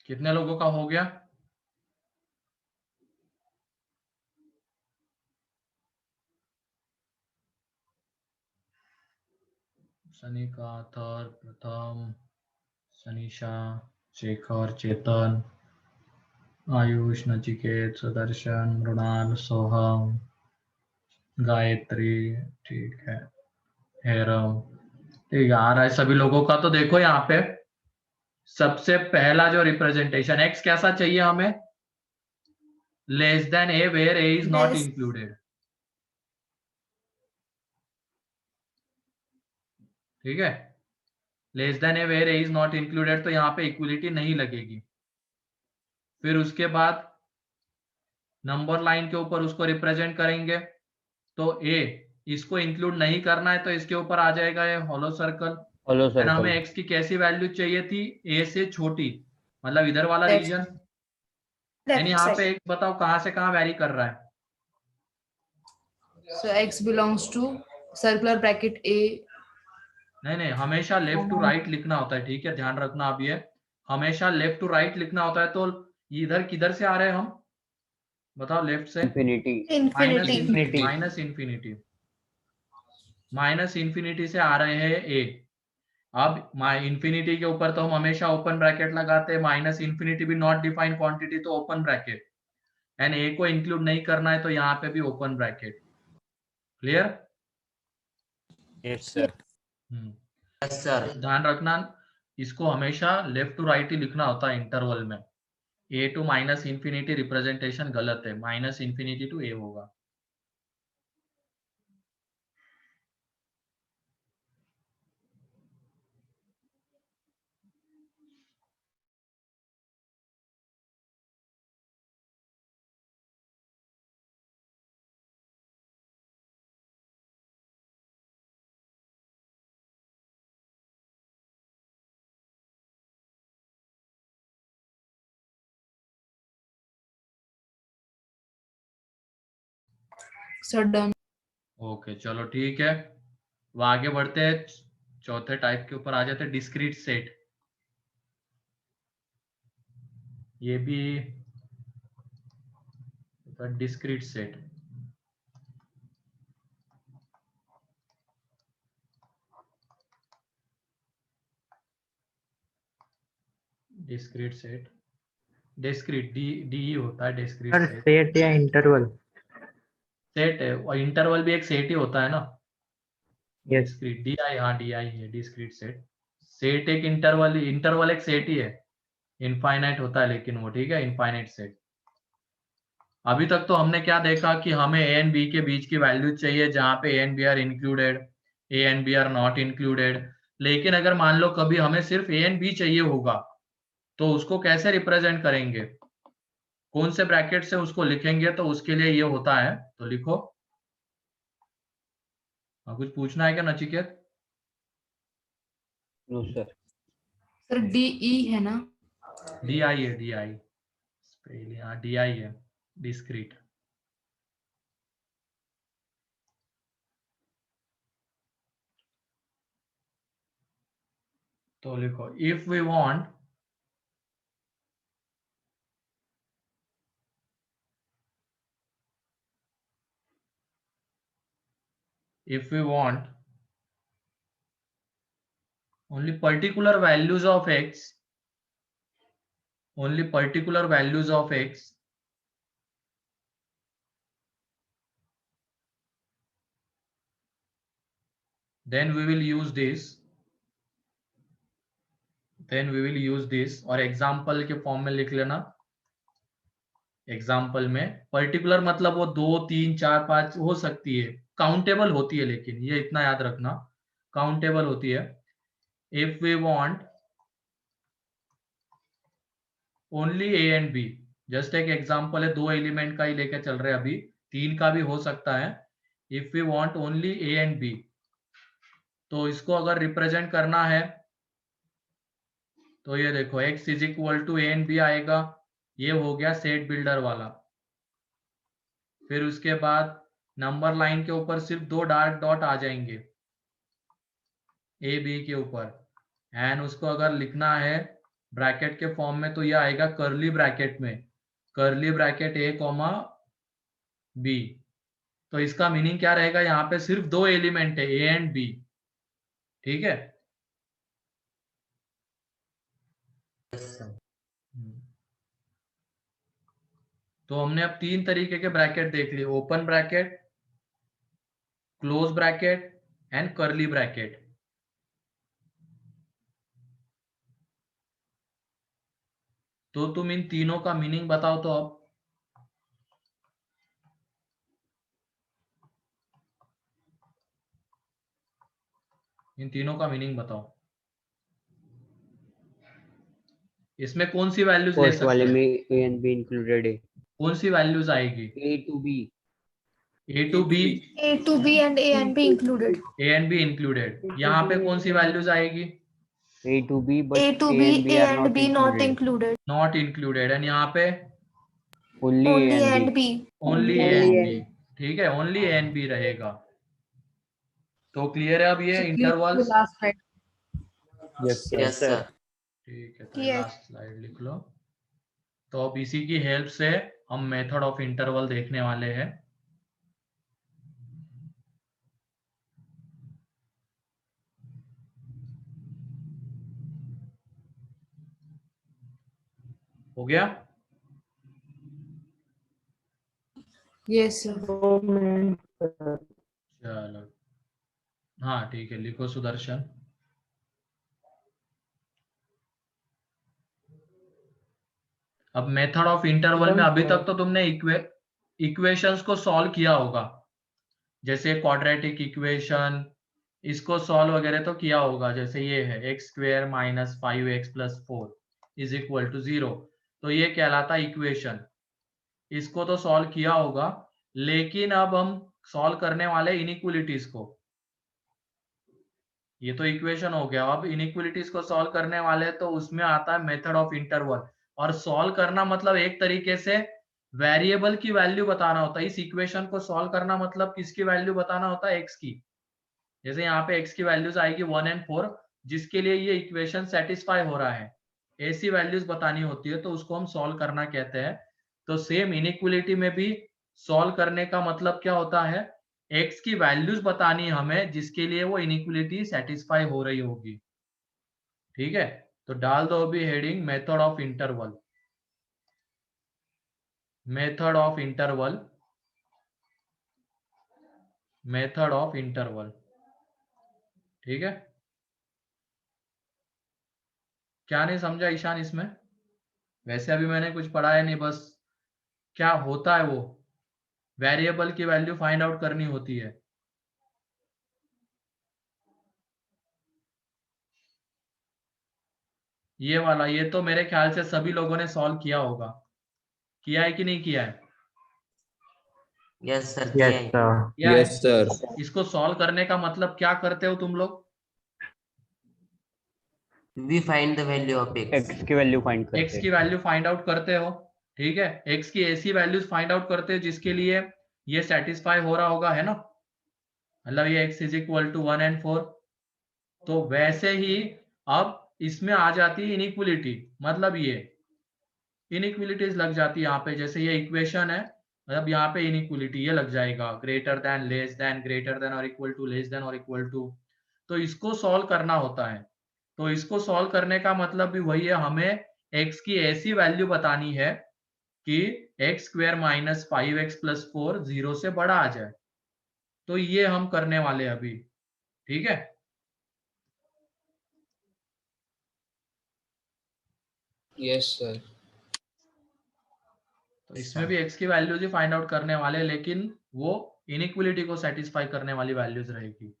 कितने लोगों का हो गया? सनिका, अथर, प्रथम, सनीशा, शेखर, चेतन, आयुष, नचिकेत, सुदर्शन, मृणाल, सोहम, गायत्री, ठीक है, हेरम, ठीक है, आ रहा है सभी लोगों का। तो देखो यहाँ पे सबसे पहला जो रिप्रेजेंटेशन x कैसा चाहिए हमें, less than a where a is not Less- included. ठीक है, less than A where A is not included, तो यहाँ पे इक्वलिटी नहीं लगेगी। फिर उसके बाद नंबर लाइन के ऊपर उसको रिप्रेजेंट करेंगे, तो ए इसको इंक्लूड नहीं करना है तो इसके ऊपर आ जाएगा ये हॉलो सर्कल। होलो फिर हमें सर्कल। एक्स की कैसी वैल्यू चाहिए थी, ए से छोटी, मतलब इधर वाला Left. रीजन। यानी Left यहाँ side. पे एक्स बताओ कहाँ से कहाँ वैरी कर रहा है? So x belongs to circular bracket A. नहीं, हमेशा लेफ्ट टू राइट लिखना होता है, ठीक है, ध्यान रखना। अब ये हमेशा लेफ्ट टू राइट लिखना होता है, तो इधर किधर से आ रहे हैं हम, बताओ? लेफ्ट से इंफिनिटी। Infinity. माइनस इंफिनिटी से आ रहे हैं ए। अब इंफिनिटी के ऊपर तो हम हमेशा ओपन ब्रैकेट लगाते हैं, माइनस इंफिनिटी भी नॉट डिफाइंड क्वांटिटी तो ओपन ब्रैकेट, एंड ए को इंक्लूड नहीं करना है तो यहाँ पे भी open bracket. Clear? Yes, sir. Yes, sir. ध्यान रखना, इसको हमेशा लेफ्ट टू राइट ही लिखना होता है इंटरवल में। ए टू माइनस इंफिनिटी रिप्रेजेंटेशन गलत है, माइनस इंफिनिटी टू ए होगा। So done. ओके चलो ठीक है, वो आगे बढ़ते हैं, चौथे टाइप के ऊपर आ जाते हैं, डिस्क्रीट सेट। ये भी discrete set. Discrete set, discrete D होता है डिस्क्रीट सर सेट। सेट या इंटरवल? सेट है, और इंटरवल भी एक सेट ही होता है ना। यस। डिस्क्रीट डी आई, हाँ डी आई है डिस्क्रीट सेट। सेट एक इंटरवल एक सेट ही है, इनफाइनाइट होता है लेकिन वो, ठीक है, इनफाइनाइट सेट। अभी तक तो हमने क्या देखा कि हमें ए एंड बी के बीच की वैल्यू चाहिए जहां पे A and B are included, A and B are not included. लेकिन अगर मान लो कभी हमें सिर्फ ए एंड बी चाहिए होगा तो उसको कैसे रिप्रेजेंट करेंगे, कौन से ब्रैकेट से उसको लिखेंगे, तो उसके लिए ये होता है, तो लिखो। कुछ पूछना है क्या Nachiket? No sir. Sir D E है ना? डी आई है, डी आई, हाँ डी आई है, डिस्क्रीट। तो लिखो if we want only particular values of x, only particular values of x, then we will use this, और एग्जाम्पल के form में लिख लेना। एग्जाम्पल में पर्टिकुलर मतलब वो 2 3 4 5 हो सकती है, काउंटेबल होती है, लेकिन ये इतना याद रखना, काउंटेबल होती है। If we want only A and B, just एक एग्जाम्पल है, 2 एलिमेंट का ही लेके चल रहे हैं अभी, 3 का भी हो सकता है। If we want only A and B, तो इसको अगर रिप्रेजेंट करना है तो ये देखो x is equal to A and B आएगा, ये हो गया सेट बिल्डर वाला। फिर उसके बाद नंबर लाइन के ऊपर सिर्फ 2 डार्क डॉट आ जाएंगे ए बी के ऊपर, एंड उसको अगर लिखना है ब्रैकेट के फॉर्म में तो ये आएगा कर्ली ब्रैकेट में, कर्ली ब्रैकेट ए कॉमा बी। तो इसका मीनिंग क्या रहेगा, यहाँ पे सिर्फ 2 एलिमेंट है, ए एंड बी, ठीक है। तो हमने अब 3 तरीके के ब्रैकेट देख लिए, open bracket, close bracket and curly bracket. तो तुम इन तीनों का मीनिंग बताओ तो अब। इन तीनों का मीनिंग बताओ, इसमें कौन सी वैल्यूज ले फर्स्ट सकते वाले हैं, में ए एंड बी इंक्लूडेड है। कौन सी वैल्यूज आएगी, A to B. A to B, A to B and A and B included. A and B included. यहाँ पे कौन सी वैल्यूज आएगी, A to B A but to A B, and B A are and not B not included. included. Not included, and यहाँ पे only A Only A and and B. B. Only A and B, ठीक है, only A and B रहेगा। तो clear है अब ये intervals? Last right. Yes, sir. Yes, sir. ठीक है, तो Yes. लास्ट स्लाइड लिख लो। तो अब इसी की हेल्प से हम मेथड ऑफ इंटरवल देखने वाले हैं। हो गया? Yes sir. 2 मिनट चलो, हाँ ठीक है, लिखो सुदर्शन। अब मेथड ऑफ इंटरवल में अभी तक तो तुमने इक्वेशंस को सॉल्व किया होगा, जैसे क्वाड्रेटिक इक्वेशन, इसको सॉल्व वगैरह तो किया होगा, जैसे ये है x square minus 5x plus 4 is equal to 0, तो ये कहलाता इक्वेशन, इसको तो सॉल्व किया होगा। लेकिन अब हम सॉल्व करने वाले इनइक्वालिटीज को, ये तो इक्वेशन हो गया, अब इनइक्वालिटीज को सॉल्व करने वाले, तो उसमें आता है मेथड ऑफ इंटरवल। और सॉल्व करना मतलब एक तरीके से वेरिएबल की वैल्यू बताना होता है, इस इक्वेशन को सॉल्व करना मतलब किसकी वैल्यू बताना होता है, एक्स की। जैसे यहाँ पे एक्स की वैल्यूज आएगी 1 और 4, जिसके लिए ये इक्वेशन सेटिस्फाई हो रहा है, ऐसी वैल्यूज बतानी होती है, तो उसको हम सॉल्व करना कहते हैं। तो सेम इनइक्वालिटी में भी सॉल्व करने का मतलब क्या होता है, एक्स की वैल्यूज बतानी हमें, जिसके लिए वो इनइक्वालिटी सेटिस्फाई हो रही होगी, ठीक है। तो डाल दो अभी heading method of interval, method of interval, method of interval, ठीक है। क्या नहीं समझा ईशान इसमें? वैसे अभी मैंने कुछ पढ़ाया नहीं, बस क्या होता है वो वेरिएबल की वैल्यू फाइंड आउट करनी होती है। ये वाला, ये तो मेरे ख्याल से सभी लोगों ने सॉल्व किया होगा, किया है कि नहीं किया है? Yes, sir. Yes, Yeah. sir. किया है? Yes, sir. इसको सॉल्व करने का मतलब क्या करते हो तुम लोग? We find the value of x. X की वैल्यू फाइंड करते एक्स की वैल्यू फाइंड आउट करते हो, ठीक है। एक्स की ऐसी वैल्यूज फाइंड आउट करते हो जिसके लिए ये सेटिस्फाई हो रहा होगा, है ना, मतलब ये x is equal to 1 and 4। तो वैसे ही अब इसमें आ जाती है इनइक्वलिटी, मतलब ये इनइक्वलिटीज लग जाती है यहाँ पे। जैसे ये इक्वेशन है, मतलब यहाँ पे इनइक्वलिटी ये लग जाएगा, greater than, less than, greater than और इक्वल टू, लेस देन और इक्वल टू। तो इसको सॉल्व करना होता है। तो इसको सॉल्व करने का मतलब भी वही है, हमें x की ऐसी वैल्यू बतानी है कि x square minus 5x plus 4 0 से बड़ा आ जाए। तो ये हम करने वाले अभी, ठीक है। Yes, sir. तो इसमें भी x की वैल्यूज ही फाइंड आउट करने वाले, लेकिन वो इनइक्वलिटी को सेटिस्फाई करने वाली वैल्यूज रहेगी।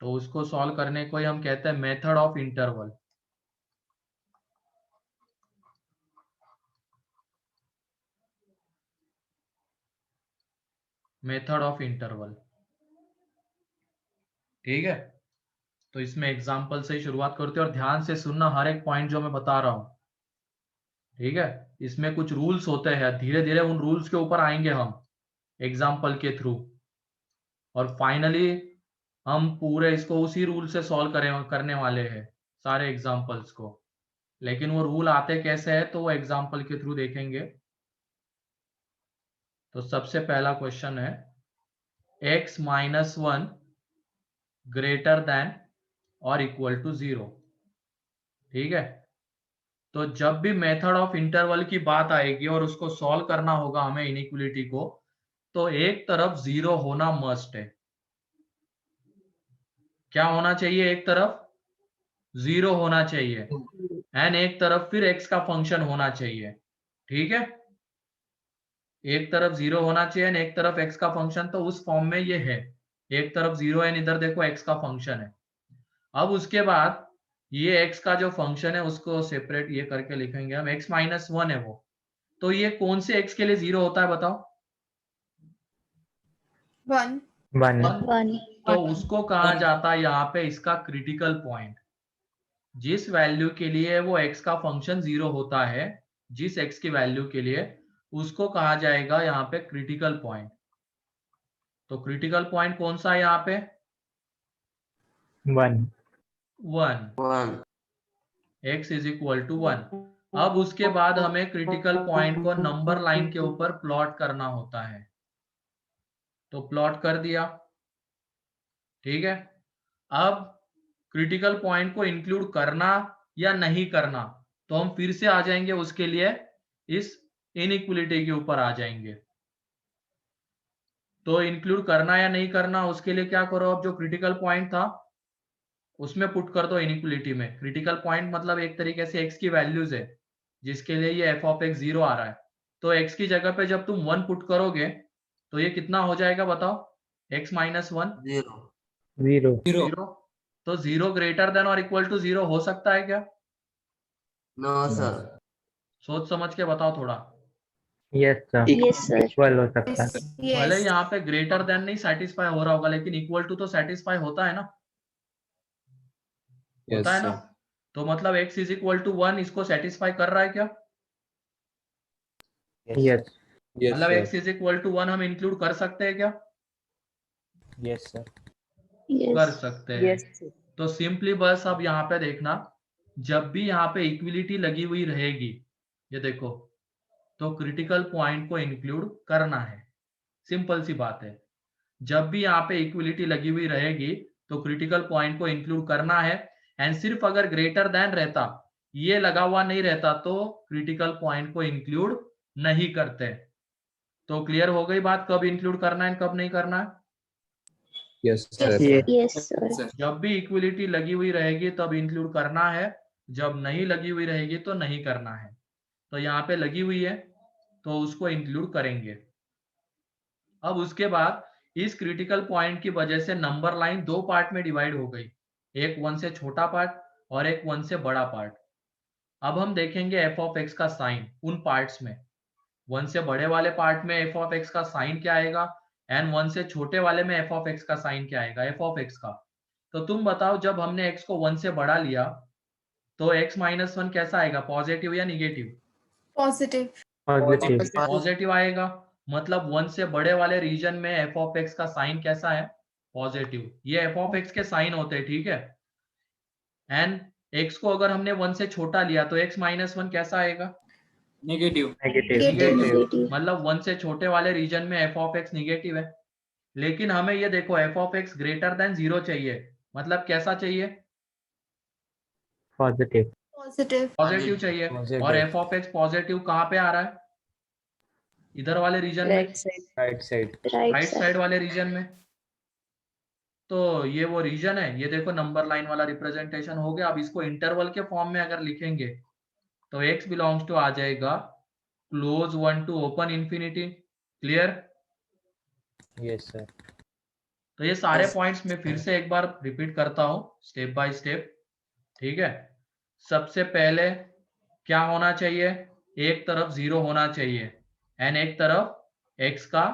तो उसको सॉल्व करने को ही हम कहते हैं method of interval. Method of interval, ठीक है। तो इसमें एग्जांपल से ही शुरुआत करते हैं और ध्यान से सुनना हर एक पॉइंट जो मैं बता रहा हूं, ठीक है। इसमें कुछ रूल्स होते हैं, धीरे धीरे उन रूल्स के ऊपर आएंगे हम एग्जाम्पल के थ्रू, और फाइनली हम पूरे इसको उसी रूल से सॉल्व करने वाले हैं सारे एग्जाम्पल्स को। लेकिन वो रूल आते कैसे है तो वो एग्जाम्पल के थ्रू देखेंगे। तो सबसे पहला क्वेश्चन है x माइनस 1 ग्रेटर देन और इक्वल टू 0, ठीक है। तो जब भी मेथड ऑफ इंटरवल की बात आएगी और उसको सॉल्व करना होगा हमें इनइक्वलिटी को, तो एक तरफ 0 होना मस्ट है। क्या होना चाहिए? एक तरफ 0 होना चाहिए एंड एक तरफ फिर x का फंक्शन होना चाहिए, ठीक है। एक तरफ 0 होना चाहिए एंड एक तरफ x का फंक्शन, तो उस फॉर्म में ये है, एक तरफ 0 एंड इधर देखो x का फंक्शन है। अब उसके बाद ये x का जो फंक्शन है उसको सेपरेट ये करके लिखेंगे हम, x माइनस 1 है वो। तो ये कौन से x के लिए 0 होता है बताओ? 1. 1. 1. तो उसको कहा जाता है यहाँ पे इसका क्रिटिकल पॉइंट। जिस वैल्यू के लिए वो x का फंक्शन 0 होता है, जिस x की वैल्यू के लिए, उसको कहा जाएगा यहाँ पे क्रिटिकल पॉइंट। तो क्रिटिकल पॉइंट कौन सा है यहाँ पे? 1. 1. x is equal to 1। अब उसके बाद हमें क्रिटिकल पॉइंट को नंबर लाइन के ऊपर प्लॉट करना होता है। तो प्लॉट कर दिया, ठीक है। अब क्रिटिकल पॉइंट को इंक्लूड करना या नहीं करना, तो हम फिर से आ जाएंगे उसके लिए इस इनइक्वलिटी के ऊपर आ जाएंगे। तो इंक्लूड करना या नहीं करना, उसके लिए क्या करो, अब जो क्रिटिकल पॉइंट था उसमें पुट कर दो इनइक्वलिटी में। क्रिटिकल पॉइंट मतलब एक तरीके से x की वैल्यूज है जिसके लिए ये f ऑफ x 0 आ रहा है। तो x की जगह पे जब तुम 1 पुट करोगे तो ये कितना हो जाएगा बताओ? x minus 1 0. 0. तो 0 ग्रेटर देन और इक्वल टू 0 हो सकता है क्या? No, sir. सोच समझ के बताओ थोड़ा। Yes, sir. Yes, sir. Equal हो सकता है। भले Yes. यहाँ पे ग्रेटर देन नहीं सेटिस्फाई हो रहा होगा, लेकिन इक्वल टू तो सेटिस्फाई होता है ना, Yes, होता है ना। sir. तो मतलब x इज इक्वल टू 1 इसको सेटिस्फाई कर रहा है क्या? Yes. Yes, मतलब sir. x is equal to 1 हम इंक्लूड कर सकते हैं क्या? Yes, sir. कर Yes. सकते हैं। तो सिंपली बस अब यहाँ पे देखना, जब भी यहाँ पे इक्विलिटी लगी हुई रहेगी, ये देखो, तो क्रिटिकल पॉइंट को इंक्लूड करना है। सिंपल सी बात है, जब भी यहाँ पे इक्विलिटी लगी हुई रहेगी तो क्रिटिकल पॉइंट को इंक्लूड करना है। एंड सिर्फ अगर ग्रेटर देन रहता, ये लगा हुआ नहीं रहता, तो क्रिटिकल पॉइंट को इंक्लूड नहीं करते। तो क्लियर हो गई बात, कब इंक्लूड करना है कब नहीं करना है? Yes, sir. Yes, sir. जब भी इक्विलिटी लगी हुई रहेगी तब इंक्लूड करना है, जब नहीं लगी हुई रहेगी तो नहीं करना है। तो यहाँ पे लगी हुई है तो उसको इंक्लूड करेंगे। अब उसके बाद इस क्रिटिकल पॉइंट की वजह से नंबर लाइन दो पार्ट में डिवाइड हो गई, एक 1 से छोटा पार्ट और एक 1 से बड़ा पार्ट। अब हम देखेंगे एफ ऑफ एक्स का साइन उन पार्ट्स में। 1 से बड़े वाले पार्ट में एफ ऑफ एक्स का साइन क्या आएगा एंड 1 से छोटे वाले में एफ ऑफ एक्स का साइन क्या आएगा, एफ ऑफ एक्स का। तो तुम बताओ, जब हमने x को 1 से बड़ा लिया तो x माइनस 1 कैसा आएगा, पॉजिटिव या निगेटिव? Positive. पॉजिटिव। पॉजिटिव आएगा। मतलब 1 से बड़े वाले रीजन में एफ ऑफ एक्स का साइन कैसा है, पॉजिटिव। ये एफ ऑफ एक्स के साइन होते हैं, ठीक है। एंड x को अगर हमने 1 से छोटा लिया तो x माइनस 1 कैसा आएगा, नेगेटिव। नेगेटिव। Negative. मतलब 1 से छोटे वाले रीजन में एफ ऑफ एक्स निगेटिव है। लेकिन हमें ये देखो F of x greater than 0 चाहिए, मतलब कैसा चाहिए, पॉजिटिव। Positive. पॉजिटिव चाहिए। और एफ ऑफ एक्स पॉजिटिव कहाँ पे आ रहा है, इधर वाले रीजन में, Right side. Right side. Right right side. Side वाले रीजन में। तो ये वो रीजन है, ये देखो नंबर लाइन वाला रिप्रेजेंटेशन हो गया। अब इसको इंटरवल के फॉर्म में अगर लिखेंगे तो x बिलोंग्स टू आ जाएगा close 1 to open infinity. Clear? Yes sir. तो ये सारे Yes. पॉइंट्स में फिर से एक बार रिपीट करता हूं स्टेप बाय स्टेप, ठीक है। सबसे पहले क्या होना चाहिए, एक तरफ 0 होना चाहिए एंड एक तरफ x का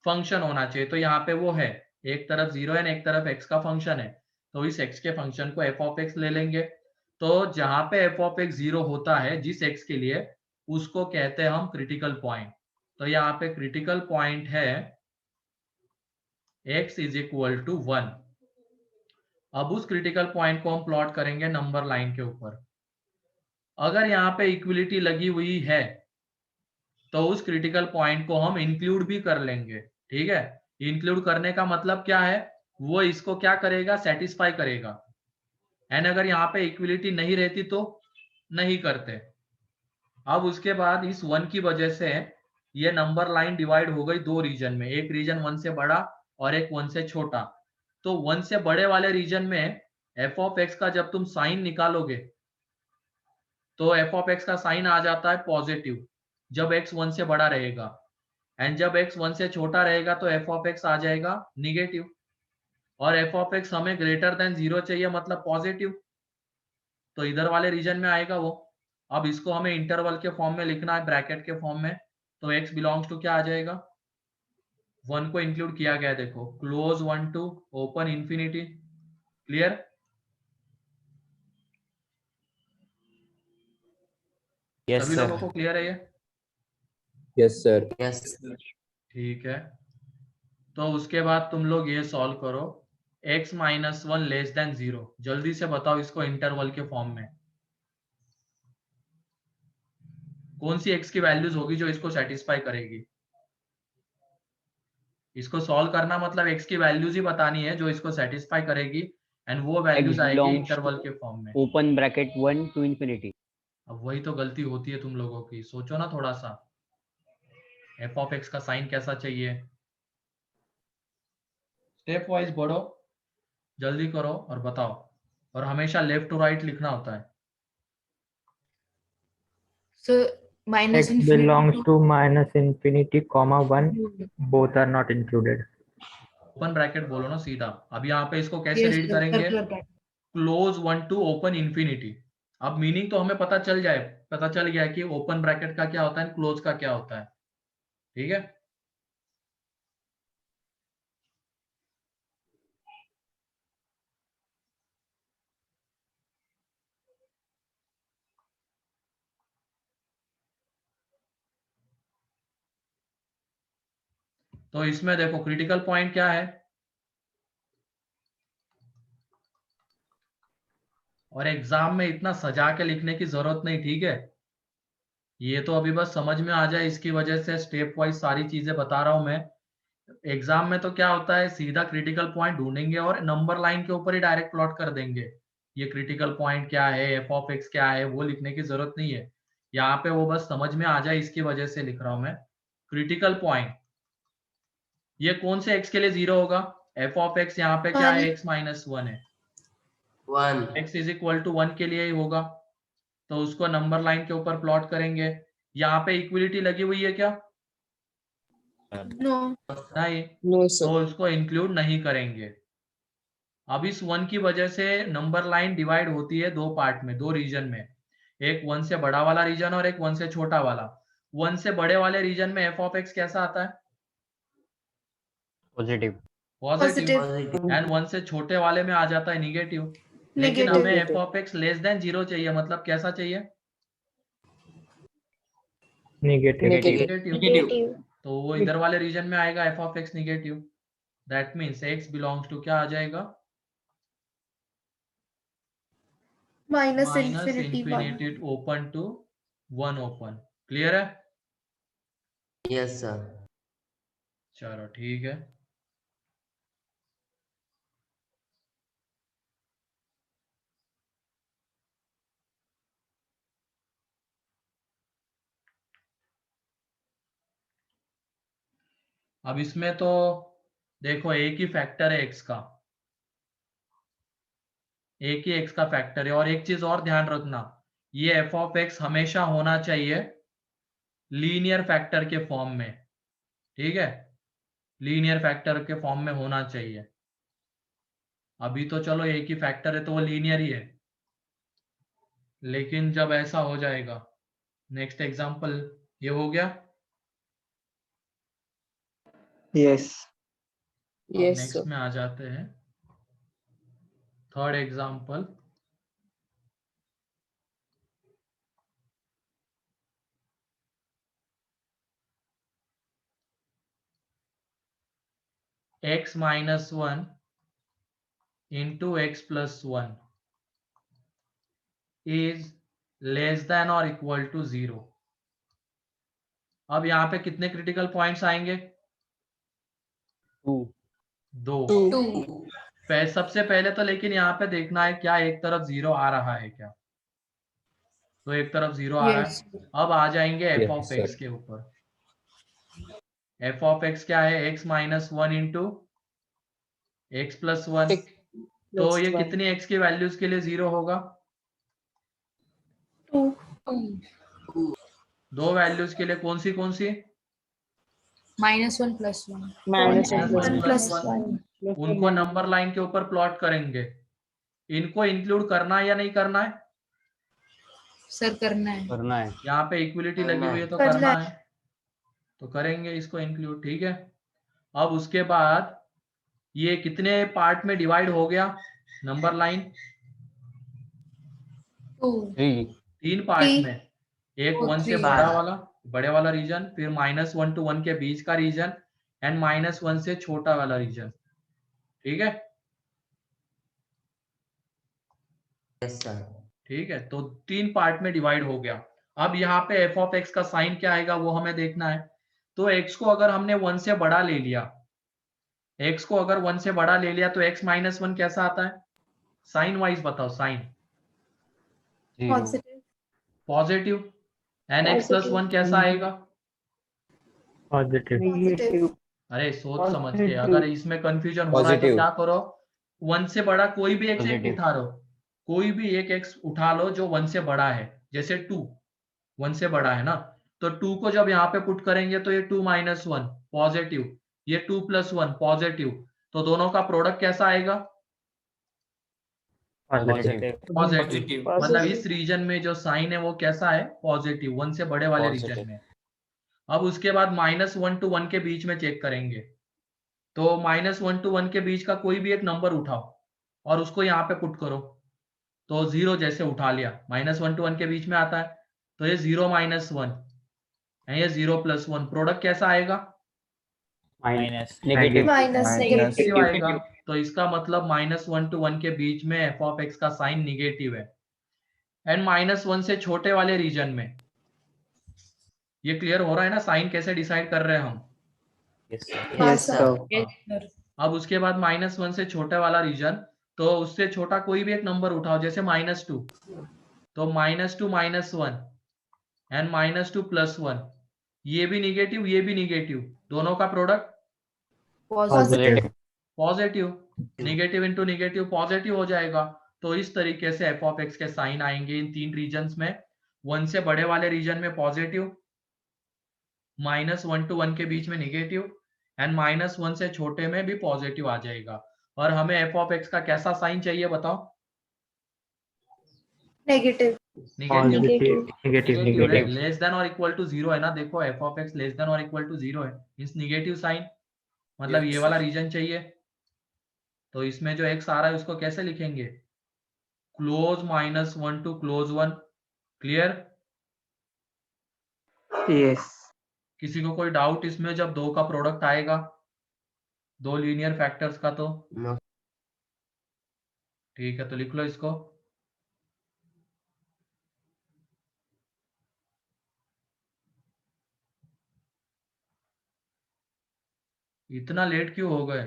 फंक्शन होना चाहिए। तो यहाँ पे वो है, एक तरफ 0 एंड एक तरफ x का फंक्शन है, तो इस x के फंक्शन को f ऑफ x ले लेंगे। तो जहां पे f ऑफ x 0 होता है जिस x के लिए, उसको कहते हैं हम क्रिटिकल पॉइंट। तो यहाँ पे क्रिटिकल पॉइंट है x इज इक्वल टू 1। अब उस क्रिटिकल पॉइंट को हम प्लॉट करेंगे नंबर लाइन के ऊपर। अगर यहाँ पे इक्विलिटी लगी हुई है तो उस क्रिटिकल पॉइंट को हम इंक्लूड भी कर लेंगे, ठीक है। इंक्लूड करने का मतलब क्या है, वो इसको क्या करेगा, सेटिस्फाई करेगा। एंड अगर यहाँ पे इक्विलिटी नहीं रहती तो नहीं करते। अब उसके बाद इस 1 की वजह से ये नंबर लाइन डिवाइड हो गई दो रीजन में, एक रीजन 1 से बड़ा और एक 1 से छोटा। तो 1 से बड़े वाले रीजन में एफ ऑफ एक्स का जब तुम साइन निकालोगे तो एफ ऑफ एक्स का साइन आ जाता है पॉजिटिव जब x 1 से बड़ा रहेगा, एंड जब x 1 से छोटा रहेगा तो एफ ऑफ एक्स आ जाएगा निगेटिव। और एफ ऑफ एक्स हमें ग्रेटर देन 0 चाहिए, मतलब पॉजिटिव, तो इधर वाले रीजन में आएगा वो। अब इसको हमें इंटरवल के फॉर्म में लिखना है, ब्रैकेट के फॉर्म में। तो x बिलोंग्स टू क्या आ जाएगा, 1 को इंक्लूड किया गया है, देखो close 1 to open infinity. Clear? Yes सभी सर। लोगों को क्लियर है ये? Yes sir. Yes. ठीक है। तो उसके बाद तुम लोग ये सॉल्व करो, x माइनस 1 लेस देन 0। जल्दी से बताओ इसको इंटरवल के फॉर्म में कौन सी x की वैल्यूज होगी जो इसको सेटिस्फाई करेगी। इसको सॉल्व करना मतलब x की वैल्यूज ही बतानी है जो इसको सेटिस्फाई करेगी, एंड वो वैल्यूज आएगी belongs इंटरवल के फॉर्म में। Open bracket 1 to infinity. अब वही तो गलती होती है तुम लोगों की, सोचो ना थोड़ा सा, एफ ऑफ एक्स का साइन कैसा चाहिए। स्टेप वाइज बढ़ो, जल्दी करो और बताओ। और हमेशा लेफ्ट टू राइट लिखना होता है। So minus X infinity belongs to to minus infinity, comma 1. Both are not included. Open bracket बोलो ना सीधा। अब यहाँ पे इसको कैसे yes, रीड sir, करेंगे, circular bracket. Close 1 to open infinity. अब मीनिंग तो हमें पता चल गया कि ओपन ब्रैकेट का क्या होता है, क्लोज का क्या होता है, ठीक है। तो इसमें देखो क्रिटिकल पॉइंट क्या है, और एग्जाम में इतना सजा के लिखने की जरूरत नहीं, ठीक है। ये तो अभी बस समझ में आ जाए इसकी वजह से स्टेप वाइज सारी चीजें बता रहा हूं मैं। एग्जाम में तो क्या होता है, सीधा क्रिटिकल पॉइंट ढूंढेंगे और नंबर लाइन के ऊपर ही डायरेक्ट प्लॉट कर देंगे। ये क्रिटिकल पॉइंट क्या है, एफ ऑफ एक्स क्या है, वो लिखने की जरूरत नहीं है। यहाँ पे वो बस समझ में आ जाए इसकी वजह से लिख रहा हूं मैं। क्रिटिकल पॉइंट ये कौन से x के लिए 0 होगा, एफ ऑफ एक्स यहाँ पे क्या है, x माइनस 1 है, 1. x इज इक्वल टू 1 के लिए ही होगा। तो उसको नंबर लाइन के ऊपर प्लॉट करेंगे। यहाँ पे इक्विलिटी लगी हुई है क्या? No. नहीं, तो उसको इंक्लूड नहीं करेंगे। अब इस 1 की वजह से नंबर लाइन डिवाइड होती है दो पार्ट में, दो रीजन में, एक 1 से बड़ा वाला रीजन और एक 1 से छोटा वाला। 1 से बड़े वाले रीजन में एफ ऑफ एक्स कैसा आता है? पॉजिटिव। पॉजिटिव। Positive. एंड 1 से छोटे वाले में आ जाता है निगेटिव। लेकिन Negative. हमें f of x less than 0 चाहिए, मतलब कैसा चाहिए? Negative. नेगेटिव। Negative. तो वो इधर वाले रीजन में आएगा f of x negative. That means x belongs to क्या आ जाएगा? Minus minus infinity 1. Infinity open to 1 open. Clear है? Yes, sir. चलो ठीक है। अब इसमें तो देखो एक ही फैक्टर है एक्स का, एक ही एक्स का फैक्टर है। और एक चीज और ध्यान रखना, ये एफ ऑफ एक्स हमेशा होना चाहिए लीनियर फैक्टर के फॉर्म में। ठीक है, लीनियर फैक्टर के फॉर्म में होना चाहिए। अभी तो चलो एक ही फैक्टर है तो वो लीनियर ही है, लेकिन जब ऐसा हो जाएगा, नेक्स्ट एग्जांपल ये हो गया। Yes. नेक्स्ट में आ जाते हैं, third example. x minus 1 into x plus 1 is less than or equal to 0। अब यहाँ पे कितने क्रिटिकल पॉइंट्स आएंगे? 2। दो। 2 सबसे पहले तो लेकिन यहाँ पे देखना है क्या एक तरफ 0 आ रहा है क्या? तो एक तरफ 0 आ रहा Yes. है। अब आ जाएंगे F Yes, of sir. X के ऊपर। एफ ऑफ एक्स क्या है? x minus 1 into X plus 1। तो ये कितनी x की वैल्यूज के लिए 0 होगा? 2. दो वैल्यूज के लिए कौन सी -1 + 1 Minus 1 plus 1. उनको नंबर लाइन के ऊपर प्लॉट करेंगे। इनको इंक्लूड करना है या नहीं करना है? सर करना है। करना है। यहाँ पे इक्विलिटी लगी हुई है तो करना करना है, तो करेंगे इसको इंक्लूड। ठीक है, अब उसके बाद ये कितने पार्ट में डिवाइड हो गया नंबर लाइन? 2 3। 3 part Three. में। एक Oh, 1 से three. बड़े वाला रीजन, फिर -1 to 1 के बीच का रीजन, एंड -1 से छोटा वाला रीजन। ठीक है, Yes, sir. ठीक है, तो 3 पार्ट में डिवाइड हो गया। अब यहाँ पे एफ ऑफ एक्स का साइन क्या आएगा वो हमें देखना है। तो एक्स को अगर हमने 1 से बड़ा ले लिया, एक्स को अगर 1 से बड़ा ले लिया तो x माइनस 1 कैसा आता है? साइन वाइज बताओ, sign 0। Positive. Positive. And x plus 1 कैसा आएगा? Positive. Negative. अरे सोच समझ के, अगर इसमें कंफ्यूजन हो रहा है तो Positive. क्या करो, 1 से बड़ा कोई भी x Positive. उठा लो, कोई भी एक x उठा लो जो 1 से बड़ा है। जैसे 2 1 से बड़ा है ना, तो 2 को जब यहाँ पे पुट करेंगे तो ये 2 माइनस 1 पॉजिटिव, ये 2 प्लस 1 पॉजिटिव, तो दोनों का प्रोडक्ट कैसा आएगा? Positive. पॉजिटिव। मतलब इस रीजन में जो साइन है वो कैसा है? पॉजिटिव, 1 से बड़े वाले रीजन में। अब उसके बाद -1 to 1 के बीच में चेक करेंगे, तो -1 to 1 के बीच का कोई भी एक नंबर उठाओ और उसको यहाँ पे पुट करो। तो 0 जैसे उठा लिया, -1 to 1 के बीच में आता है, तो ये 0 माइनस 1 है, ये 0 प्लस 1, प्रोडक्ट कैसा आएगा? Minus. Negative. Minus negative. Negative आएगा। तो इसका मतलब -1 to 1 के बीच में एफ ऑफ एक्स का साइन निगेटिव है। एंड -1 से छोटे वाले रीजन में, ये क्लियर हो रहा है ना साइन कैसे डिसाइड कर रहे हैं हम? Yes, sir. Yes, sir. Yes, sir. अब उसके बाद -1 से छोटा वाला रीजन, तो उससे छोटा कोई भी एक नंबर उठाओ, जैसे -2, तो -2 माइनस 1 एंड -2 प्लस 1, ये भी निगेटिव, ये भी निगेटिव, दोनों का product Positive. Positive. Negative into negative positive हो जाएगा। तो इस तरीके से एफ ऑफ एक्स के साइन आएंगे इन तीन रीजन्स में। 1 से बड़े वाले रीजन में पॉजिटिव, -1 to 1 के बीच में निगेटिव, एंड -1 से छोटे में भी पॉजिटिव आ जाएगा। और हमें एफ ऑफ एक्स का कैसा साइन चाहिए बताओ? Negative. Negative. Positive negative negative less than और इक्वल टू 0 है ना, देखो F of x less then और इक्वल टू 0 है, मींस निगेटिव साइन, मतलब ये वाला रीजन चाहिए। तो इसमें जो एक्स आ रहा है उसको कैसे लिखेंगे? Close -1 to close 1। Clear? Yes. किसी को कोई डाउट इसमें जब दो का प्रोडक्ट आएगा, दो लीनियर फैक्टर्स का? तो No. ठीक है, तो लिख लो इसको। इतना लेट क्यों हो गए?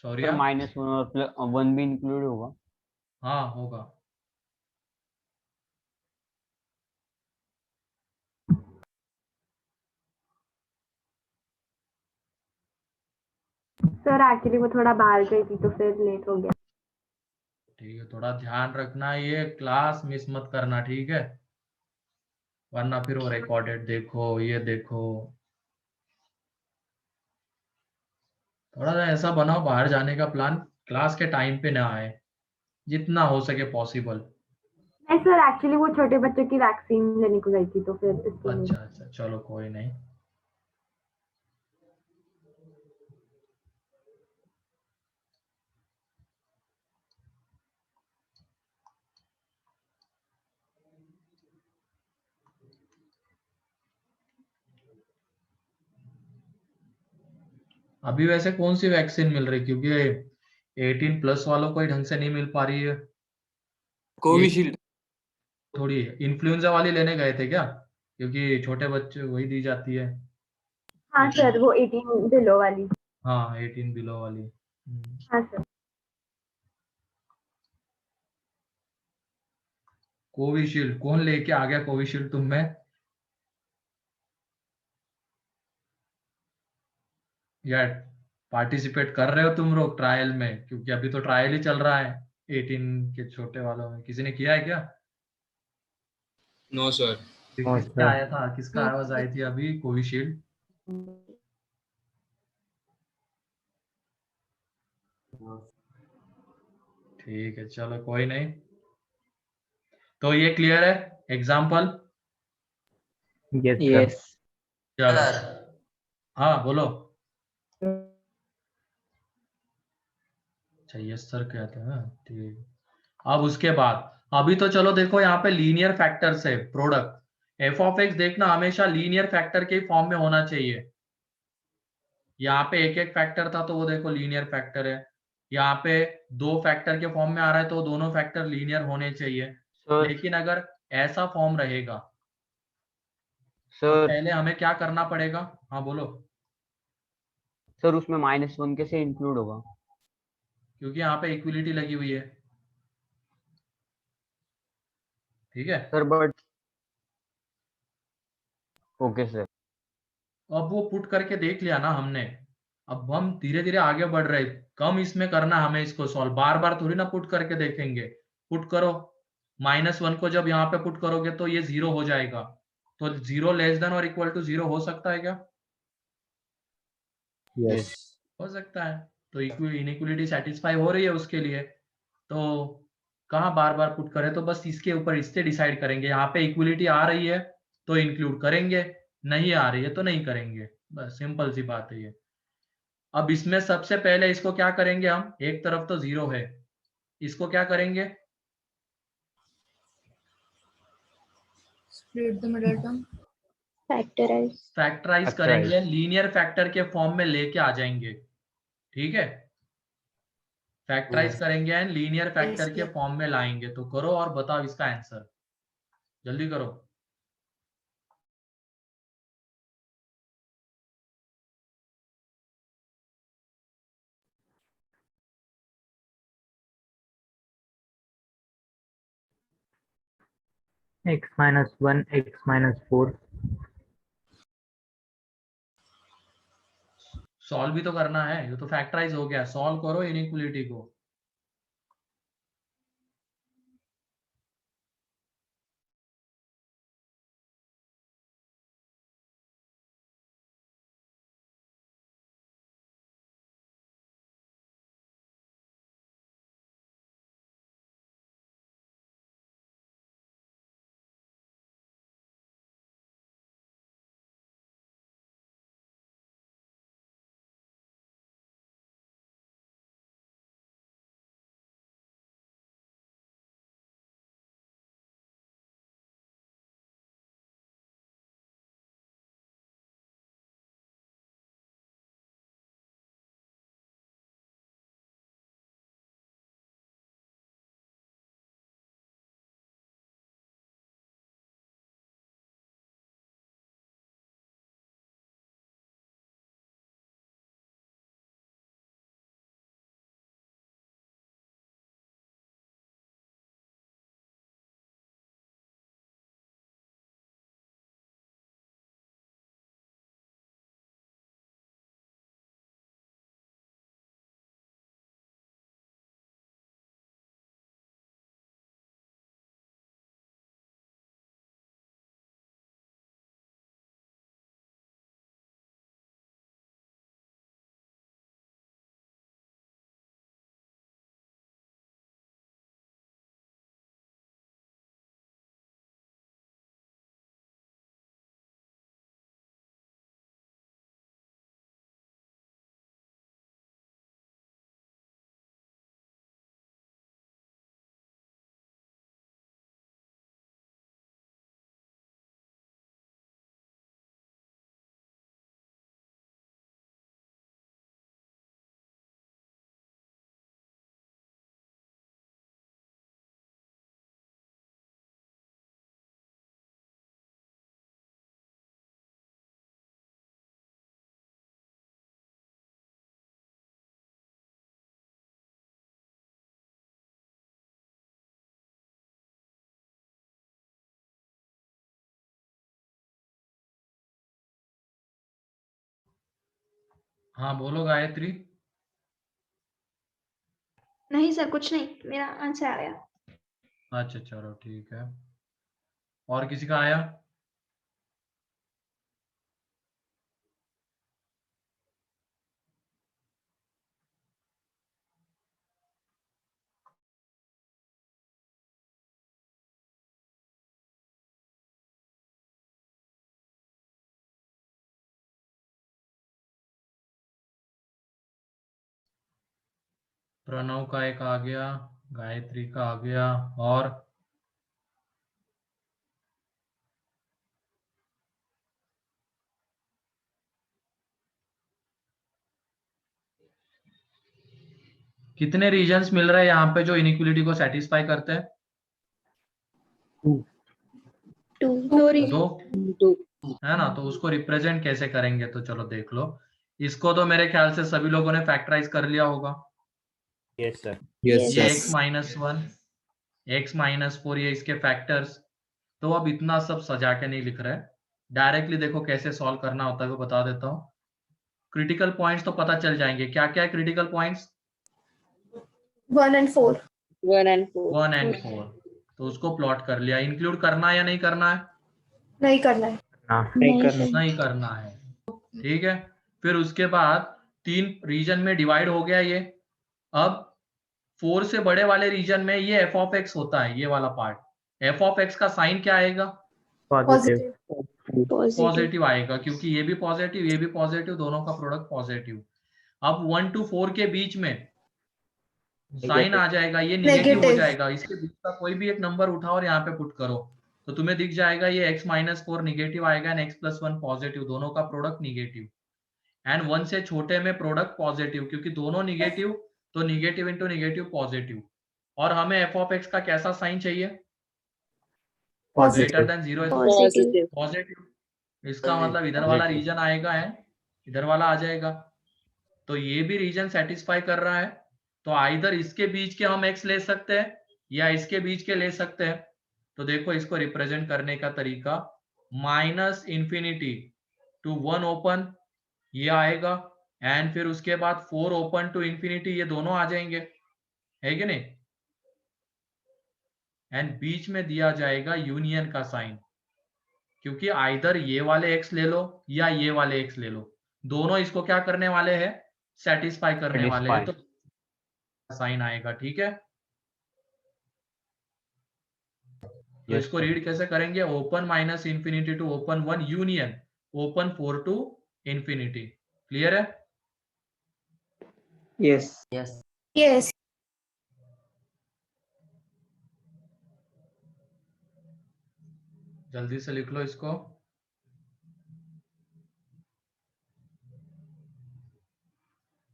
सॉरी। सर -1 और +1 भी इंक्लूड होगा? हाँ होगा। सर एक्चुअली वो थोड़ा बाहर गई थी तो फिर लेट हो गया। ठीक है, थोड़ा ध्यान रखना, ये क्लास मिस मत करना, ठीक है? वरना फिर वो रिकॉर्डेड देखो, ये देखो। थोड़ा सा ऐसा बनाओ बाहर जाने का प्लान, क्लास के टाइम पे ना आए, जितना हो सके पॉसिबल। नहीं सर, एक्चुअली वो छोटे बच्चों की वैक्सीन लेने को गई थी तो फिर इसके लिए। अच्छा अच्छा, चलो कोई नहीं। अभी वैसे कौन सी वैक्सीन मिल रही, क्योंकि 18+ वालों को ही ढंग से नहीं मिल पा रही है। कोविशील्ड। थोड़ी इन्फ्लुएंजा वाली लेने गए थे क्या? क्योंकि छोटे बच्चे वही दी जाती है। हाँ सर, वो 18 बिलो वाली। हाँ 18 बिलो वाली। हाँ सर। कोविशील्ड कौन लेके आ गया? कोविशील्ड तुम में यार पार्टिसिपेट कर रहे हो तुम लोग ट्रायल में? क्योंकि अभी तो ट्रायल ही चल रहा है 18 के छोटे वालों में। किसी ने किया है क्या? No sir. किसका आया था, किसका आवाज आई थी अभी? कोविशील्ड। ठीक है, चलो कोई नहीं। तो ये क्लियर है एग्जाम्पल? Yes yes. चलो। Sir. हाँ बोलो। अच्छा यस सर कहते हैं, ठीक। अब उसके बाद अभी तो चलो देखो, यहाँ पे लीनियर फैक्टर्स है प्रोडक्ट। एफ ऑफ एक्स देखना हमेशा लीनियर फैक्टर के फॉर्म में होना चाहिए। यहाँ पे एक एक फैक्टर था तो वो देखो लीनियर फैक्टर है। यहाँ पे दो फैक्टर के फॉर्म में आ रहा है तो दोनों फैक्टर लीनियर होने चाहिए। सर लेकिन अगर ऐसा फॉर्म रहेगा तो सर पहले हमें क्या करना पड़ेगा? हाँ बोलो। सर उसमें -1 कैसे इंक्लूड होगा? क्योंकि यहाँ पे इक्विलिटी लगी हुई है, ठीक है? Sir but okay sir. अब वो पुट करके देख लिया ना हमने। अब हम धीरे धीरे आगे बढ़ रहे, कम इसमें करना हमें इसको सॉल्व, बार बार थोड़ी ना पुट करके देखेंगे। पुट करो, -1 को जब यहाँ पे पुट करोगे तो ये 0 हो जाएगा। तो 0 लेस देन और इक्वल टू 0 हो सकता है क्या? यस हो सकता है। तो इनइक्वलिटी सेटिस्फाई हो रही है उसके लिए। तो कहाँ बार बार पुट करें, तो बस इसके ऊपर इससे डिसाइड करेंगे। यहाँ पे इक्वलिटी आ रही है तो इंक्लूड करेंगे, नहीं आ रही है तो नहीं करेंगे, बस सिंपल सी बात है ये। अब इसमें सबसे पहले इसको क्या करेंगे हम? एक तरफ तो 0 है, इसको क्या करेंगे? Split the middle term. Factorize. Factorize करेंगे, लीनियर फैक्टर के फॉर्म में लेके आ जाएंगे, ठीक है? फैक्टराइज करेंगे एंड लीनियर फैक्टर के फॉर्म में लाएंगे। तो करो और बताओ इसका आंसर, जल्दी करो। x-1 x-4 सॉल्व भी तो करना है, ये तो फैक्टराइज हो गया। सॉल्व करो इनइक्वलिटी को। हाँ बोलो गायत्री। नहीं सर कुछ नहीं, मेरा आंसर आ गया। अच्छा चलो ठीक है, और किसी का आया? प्रणव का एक आ गया, गायत्री का आ गया, और कितने रीजन्स मिल रहे हैं यहाँ पे जो इनइक्वलिटी को सेटिस्फाई करते हैं? 2 दो है ना, तो उसको रिप्रेजेंट कैसे करेंगे, तो चलो देख लो। इसको तो मेरे ख्याल से सभी लोगों ने फैक्टराइज कर लिया होगा। Yes, sir. ये x -1 x -4 ये इसके फैक्टर्स। तो अब इतना सब सजा के नहीं लिख रहे, डायरेक्टली देखो कैसे सॉल्व करना होता है वो बता देता हूँ। क्रिटिकल पॉइंट्स तो पता चल जाएंगे, क्या क्या है क्रिटिकल पॉइंट्स? 1 and 4। 1 and 4, तो उसको प्लॉट कर लिया। इंक्लूड करना है या नहीं करना है? नहीं करना है। नहीं करना है, ठीक है। फिर उसके बाद 3 रीजन में डिवाइड हो गया ये। अब 4 से बड़े वाले रीजन में ये एफ ऑफ एक्स होता है, ये वाला पार्ट। एफ ऑफ एक्स का साइन क्या आएगा? पॉजिटिव आएगा, क्योंकि ये भी पॉजिटिव ये भी पॉजिटिव, दोनों का प्रोडक्ट पॉजिटिव। अब 1 to 4 के बीच में साइन आ जाएगा, ये नेगेटिव हो जाएगा। इसके बीच का कोई भी एक नंबर उठाओ और यहाँ पे पुट करो, तो तुम्हें दिख जाएगा ये x -4 नेगेटिव आएगा एंड x + 1 पॉजिटिव, दोनों का प्रोडक्ट नेगेटिव। एंड 1 से छोटे में प्रोडक्ट पॉजिटिव, क्योंकि दोनों नेगेटिव, तो नेगेटिव इंटू नेगेटिव पॉजिटिव। और हमें एफ ऑफ एक्स का कैसा साइन चाहिए? Greater than 0 positive. इसका मतलब इधर वाला रीजन आएगा है, इधर वाला आ जाएगा, तो ये भी रीजन सेटिस्फाई कर रहा है। तो आइदर इसके बीच के हम x ले सकते हैं या इसके बीच के ले सकते हैं। तो देखो इसको रिप्रेजेंट करने का तरीका, -∞ to 1 ओपन ये आएगा, एंड फिर उसके बाद 4 ओपन टू ∞, ये दोनों आ जाएंगे, है कि नहीं? एंड बीच में दिया जाएगा यूनियन का साइन, क्योंकि आइदर ये वाले x ले लो या ये वाले x ले लो, दोनों इसको क्या करने वाले हैं? सेटिस्फाई करने वाले हैं, तो साइन आएगा, ठीक है। तो इसको रीड कैसे करेंगे? Open -∞ to open 1 union open 4 to ∞। Clear है? यस। जल्दी से लिख लो इसको।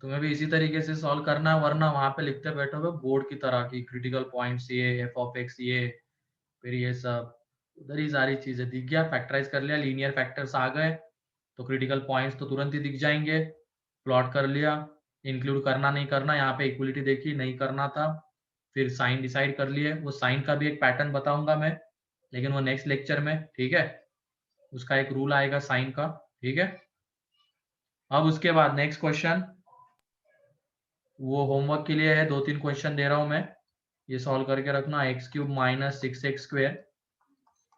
तुम्हें भी इसी तरीके से सॉल्व करना है, वरना वहां पे लिखते बैठोगे बोर्ड की तरह की क्रिटिकल पॉइंट्स ये एफ ऑफ एक्स ये फिर ये सब, उधर ही सारी चीजें दिख गया। फैक्टराइज कर लिया, लीनियर फैक्टर्स आ गए, तो क्रिटिकल पॉइंट्स तो तुरंत ही दिख जाएंगे। प्लॉट कर लिया, इंक्लूड करना नहीं करना, यहाँ पे इक्वलिटी देखी नहीं करना था। फिर साइन डिसाइड कर लिए, वो साइन का भी एक पैटर्न बताऊंगा मैं, लेकिन वो नेक्स्ट लेक्चर में, ठीक है। उसका एक रूल आएगा साइन का, ठीक है। अब उसके बाद नेक्स्ट क्वेश्चन, वो होमवर्क के लिए है, 2-3 क्वेश्चन दे रहा हूं मैं, ये सॉल्व करके रखना। x³ - 6x²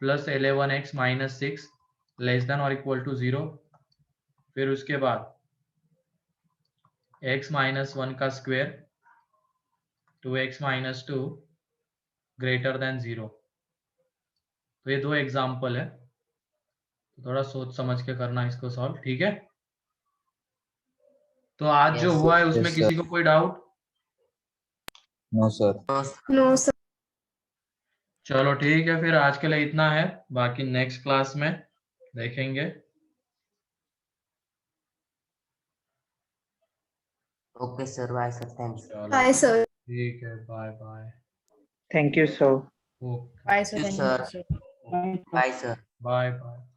+ 11x - 6 < ≤ 0। फिर उसके बाद x - 1 का स्क्वायर 2x - 2 > 0। तो ये 2 एग्जाम्पल है, तो थोड़ा सोच समझ के करना इसको सॉल्व, ठीक है। तो आज जो हुआ है उसमें किसी को कोई doubt? No, sir. No sir. चलो ठीक है, फिर आज के लिए इतना है, बाकी नेक्स्ट क्लास में देखेंगे। Okay sir, bye sir, thanks. Bye sir. ठीक है, bye bye. Thank you, sir. Okay, Bye, sir. Thank you, Thank you, sir. sir. Bye, sir. Bye bye.